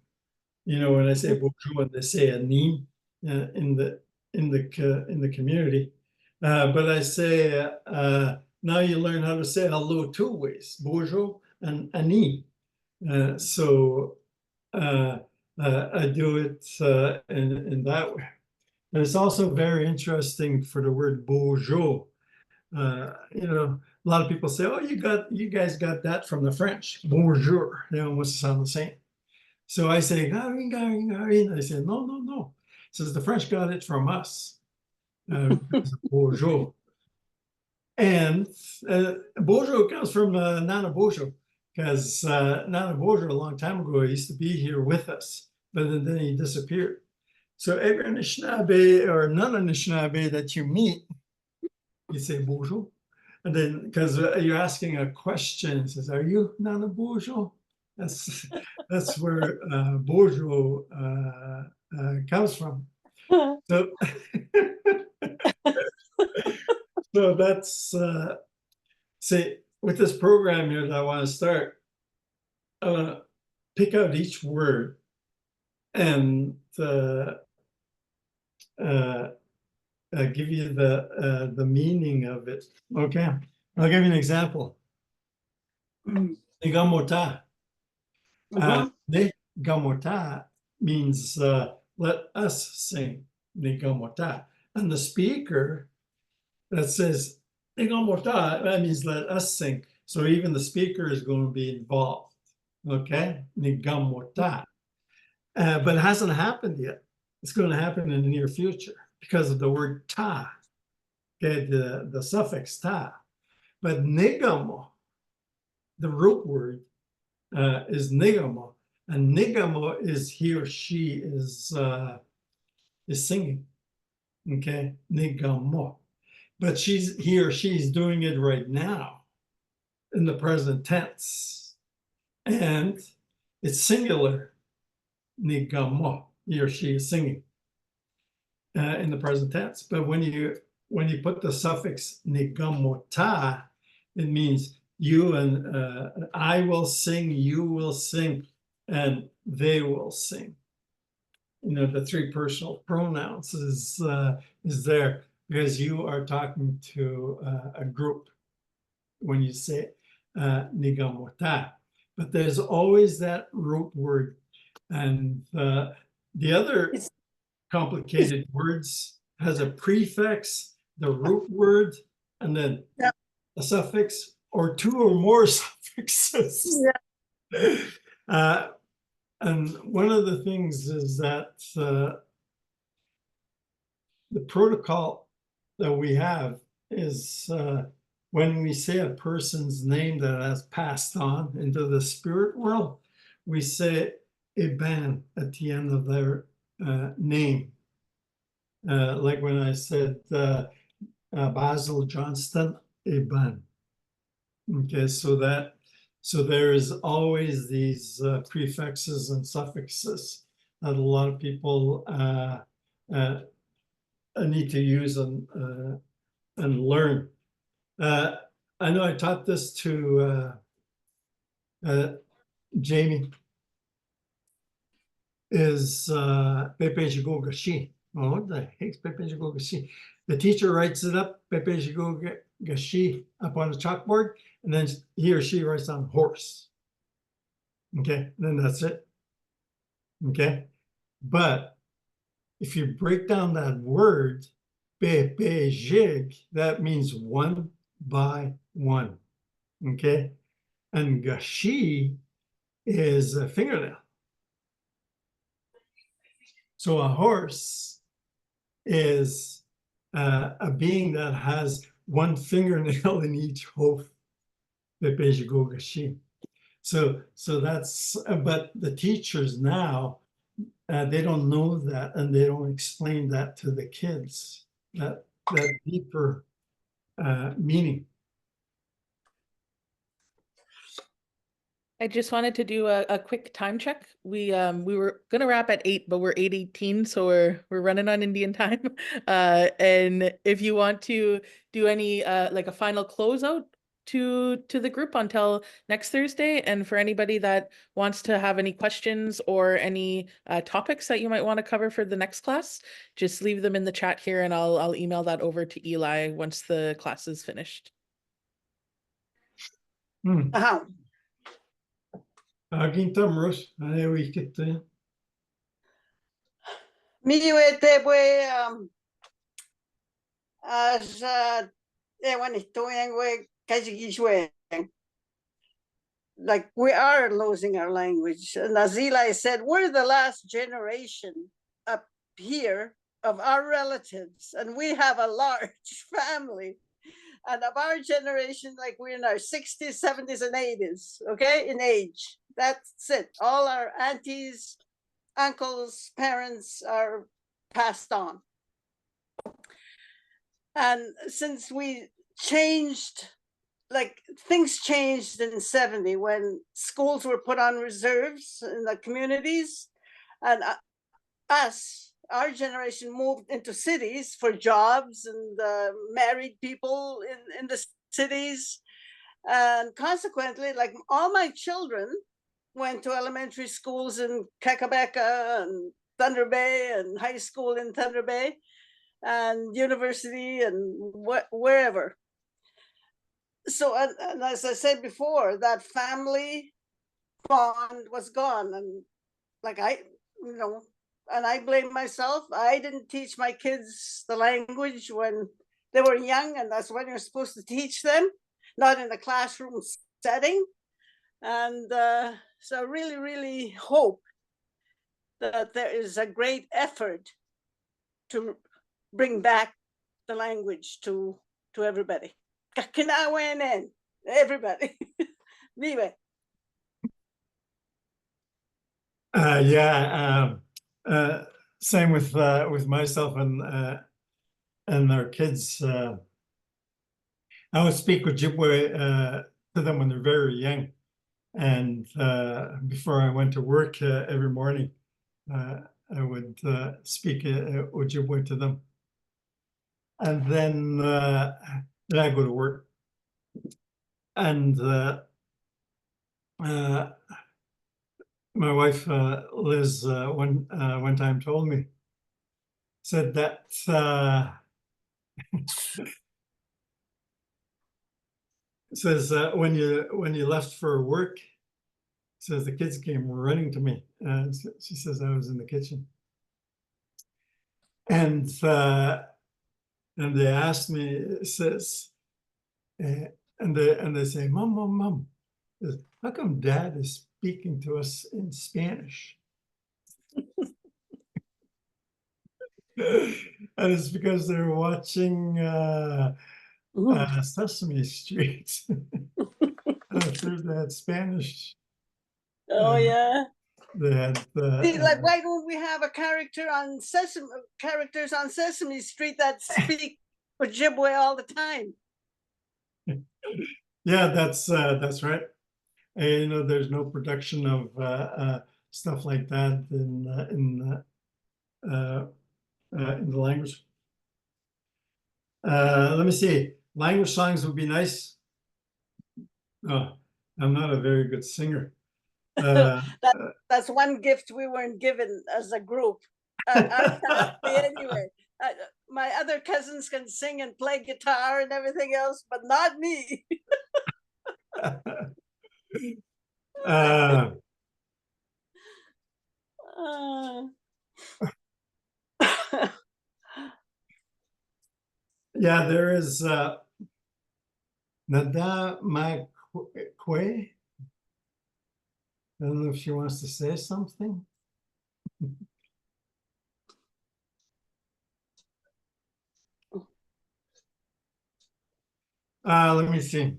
You know, when I say bonjour, they say anim in the community. But I say, now you learn how to say hello two ways, bonjour and ani. So I do it in that way. And it's also very interesting for the word bonjour. You know, a lot of people say, "Oh, you guys got that from the French, bonjour." They almost sound the same. So I say, "Garin, garin, garin." I say, "No." It says the French got it from us. Bonjour. And bonjour comes from Nana Bojo, because Nana Bojo a long time ago used to be here with us, but then he disappeared. So every Anishinaabe or non-Anishinaabe that you meet, you say bonjour. And then, because you're asking a question, it says, "Are you Nana Bojo?" That's where Bojo comes from. So, so that's say with this program here that I want to start, I want to pick out each word and give you the meaning of it. Okay, I'll give you an example. Nigamota. Nigamota means let us sing. Nigamota. And the speaker that says Nigamota, that means let us sing. So even the speaker is going to be involved. Okay, Nigamota. But it hasn't happened yet. It's going to happen in the near future because of the word ta. Okay, the suffix ta. But nigamo, the root word, is nigamo, and nigamo is he or she is singing. Okay, nigamo, but he or she's doing it right now in the present tense, and it's singular. Nigamo, he or she is singing in the present tense. But when you put the suffix nigamota, it means you and I will sing, you will sing, and they will sing. You know, the three personal pronouns is there because you are talking to a group when you say nigamota. But there's always that root word, and the other complicated words has a prefix, the root word, and then a suffix or two or more suffixes. And one of the things is that the protocol that we have is when we say a person's name that has passed on into the spirit world, we say Iban at the end of their name. Like when I said Basil Johnston, Iban. Okay, so there is always these prefixes and suffixes that a lot of people need to use and learn. I know I taught this to Jamie. Is Pepe Jigogashi. Oh, what the heck's Pepe Jigogashi? The teacher writes it up, Pepe Jigogashi, up on the chalkboard, and then he or she writes on horse. Okay, then that's it. Okay, but if you break down that word, Pepe Jig, that means one by one. Okay, and Gashi is a fingernail. So a horse is a being that has one fingernail in each hoof. So that's, but the teachers now, they don't know that, and they don't explain that to the kids, that deeper meaning. I just wanted to do a quick time check. We were gonna wrap at 8, but we're 8:18, so we're running on Indian time. And if you want to do any like a final closeout to the group until next Thursday, and for anybody that wants to have any questions or any topics that you might want to cover for the next class, just leave them in the chat here, and I'll email that over to Eli once the class is finished. Gintam Ruth, we get Miwetebwe as when it's doing with Isihjihgaywin. Like we are losing our language. And as Eli said, we're the last generation up here of our relatives, and we have a large family. And of our generation, like we're in our 60s, 70s, and 80s, okay, in age. That's it. All our aunties, uncles, parents are passed on. And since we changed, like things changed in 70 when schools were put on reserves in the communities, and our generation moved into cities for jobs, and married people in the cities. And consequently, like all my children went to elementary schools in Kakabeka and Thunder Bay, and high school in Thunder Bay, and university, and wherever. So, and as I said before, that family bond was gone. And like and I blame myself. I didn't teach my kids the language when they were young, and that's when you're supposed to teach them, not in a classroom setting. And so I really, really hope that there is a great effort to bring back the language to everybody. Kihkayndahsohwin, everybody. Vive. Same with myself and our kids. I would speak Ojibwe to them when they're very young, and before I went to work every morning, I would speak Ojibwe to them, and then I go to work, and my wife Liz one time told me, said that says when you left for work, says the kids came running to me, and she says I was in the kitchen, and they asked me, says and they say, Mom, how come Dad is speaking to us in Spanish? And it's because they're watching Sesame Street through that Spanish. Oh yeah. They had See, like, why don't we have a character on characters on Sesame Street that speak Ojibwe all the time? yeah, that's right. And, you know, there's no production of stuff like that in the language. Let me see. Language songs would be nice. Oh, I'm not a very good singer. That's one gift we weren't given as a group. Anyway, my other cousins can sing and play guitar and everything else, but not me. Yeah, there is Nada Makwe. I don't know if she wants to say something. Let me see.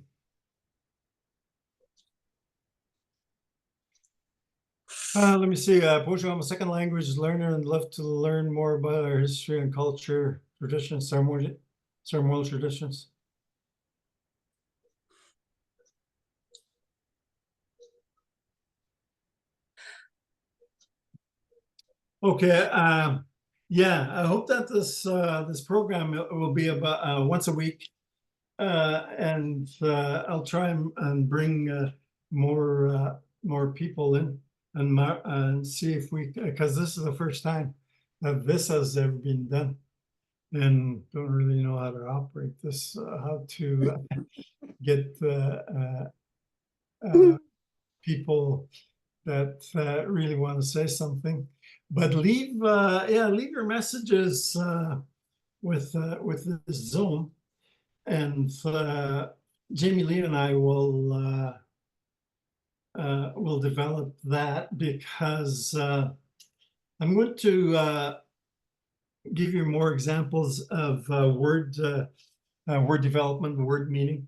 Portugal, I'm a second language learner and love to learn more about our history and culture, traditions, ceremonial traditions. Okay, yeah, I hope that this program will be about once a week, and I'll try and bring more people in and see if we, because this is the first time that this has ever been done, and don't really know how to operate this, how to get people that really want to say something. But leave your messages with this Zoom, and Jamie Lee and I will develop that, because I'm going to give you more examples of word development, word meaning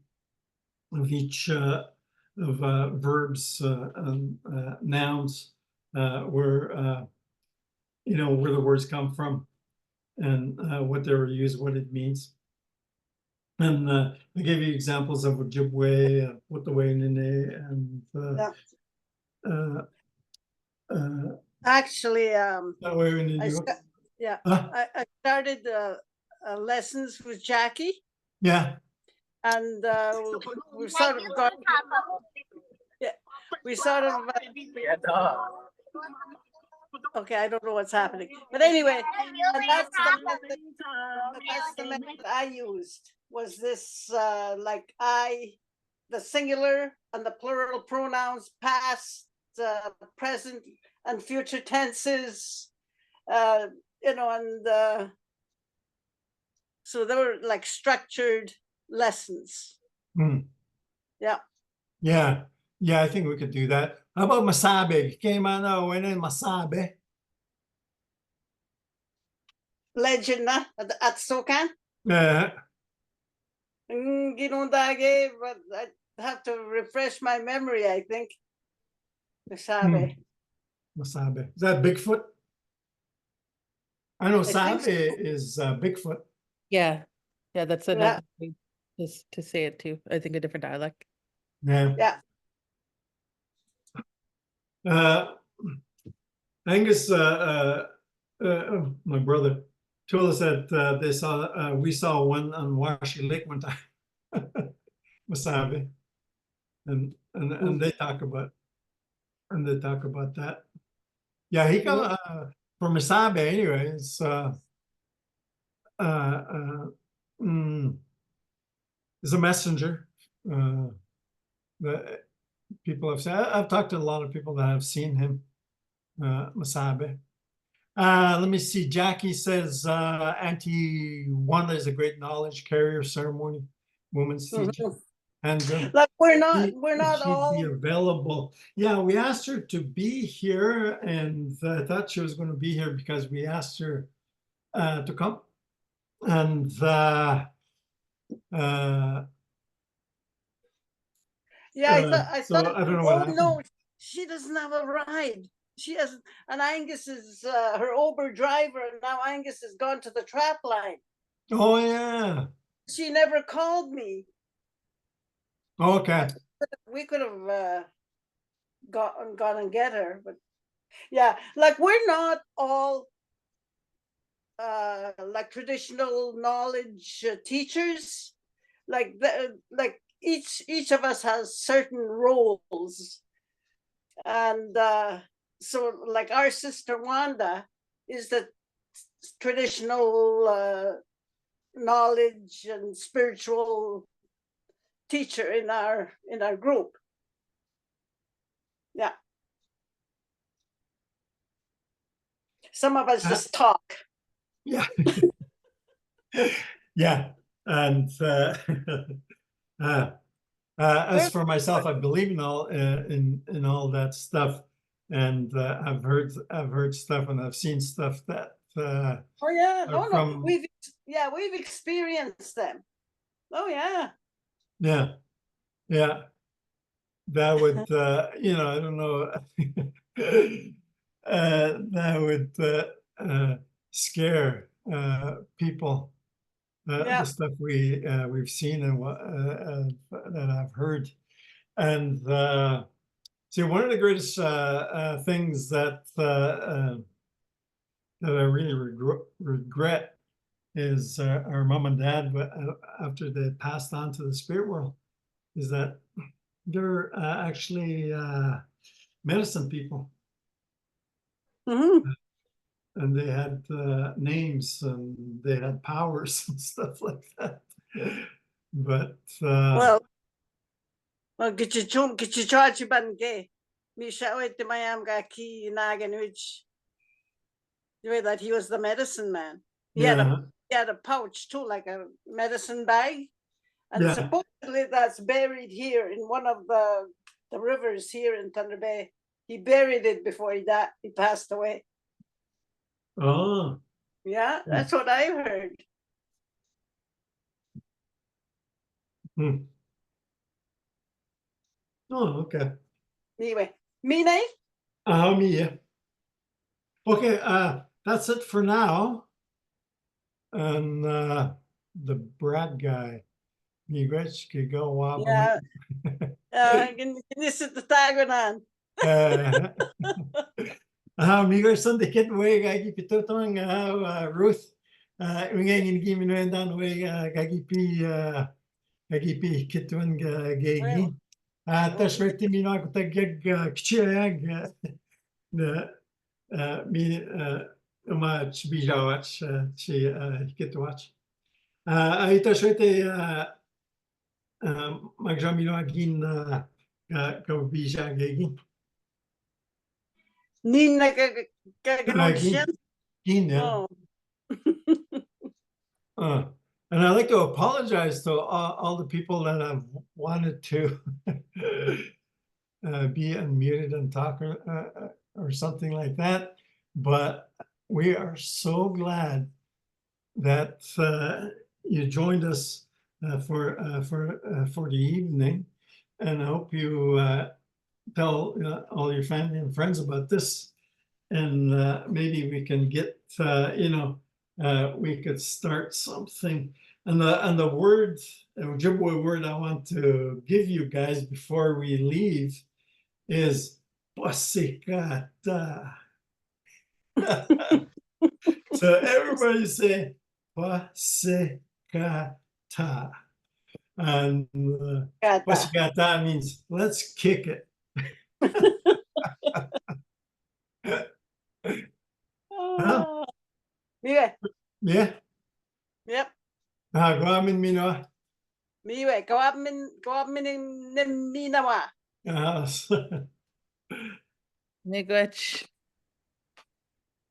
of each of verbs and nouns, where where the words come from, and what they were used, what it means. And I gave you examples of Ojibwe, Wutawainene, and Actually, I Huh? started lessons with Jackie, Yeah. and we sort of got. Yeah, we sort of. Okay, I don't know what's happening, but anyway, that's the method I used. Was this like the singular and the plural pronouns, past, present, and future tenses, and so they were like structured lessons. Yeah. Yeah, I think we could do that. How about masabi? Kihkayndahsohwin masabi. Legend na at Sokan. Yeah. Ginundage, but I have to refresh my memory, I think. Masabi. Masabi. Is that Bigfoot? I know Sabe is Bigfoot. Yeah, that's another way to say it too. I think a different dialect. Yeah. Angus, my brother, told us that we saw one on Washi Lake one time, Masabi, and they talk about that. Yeah, he come from Masabi anyway. It's is a messenger. That people have said. I've talked to a lot of people that have seen him, Masabi. Let me see. Jackie says Auntie Wanda is a great knowledge carrier, ceremony, woman's teacher. And Like we're she'd not all. be available. Yeah, we asked her to be here, and I thought she was going to be here because we asked her to come. And Yeah, I so thought. I don't know what Oh happened. no, she doesn't have a ride. She has, and Angus is her Uber driver, and now Angus has gone to the trap line. Oh yeah. She never called me. Okay. We could have gone and get her, but yeah, like we're not all like traditional knowledge teachers. Like each of us has certain roles, and so like our sister Wanda is the traditional knowledge and spiritual teacher in our group. Yeah. Some of us just talk. Yeah. Yeah. And as for myself, I believe in all that stuff, and I've heard stuff and I've seen stuff that Oh yeah, oh no, from we've experienced them. Oh yeah. Yeah. That would I don't know. That would scare people. Yeah. The stuff we've seen and what that I've heard. And see, one of the greatest things that that I really regret is our mom and dad, after they passed on to the spirit world, is that they're actually medicine people. Mm-hmm. And they had names and they had powers and stuff like that. But Well, get you charge you bange. Me shawit the mayam ga Kihkayndahsohwin, the way that he was the medicine man. He had a pouch too, like a medicine bag. And supposedly that's buried here in one of the rivers here in Thunder Bay. He buried it before he died. He passed away. Oh. Yeah, that's what I heard. Oh, okay. Anyway, Mine? Yeah. Okay, that's it for now. And the brat guy, you guys could go on. Yeah. Ginisip the tagonan. Migo Sunday kid way gagi pitotong Ruth. Ingay give me no down way gagi pi kitwan gagi. Tas right to me no ko tag kchiag me much bijawach she get watch. Ito right magjami no agin ka bija gagi. Nina kaganosyan. Yeah. And I'd like to apologize to all the people that have wanted to be unmuted and talk or something like that. But we are so glad that you joined us for the evening, and I hope you tell all your family and friends about this, and maybe we can get we could start something. And the word, Ojibwe word I want to give you guys before we leave is Pahsihkahtah. So everybody say Pahsihkahtah. And Pahsihkahtah means let's kick it. Yeah. Yeah. Yep. Go amin mino. Miwe, go up min minawa. Miigwech.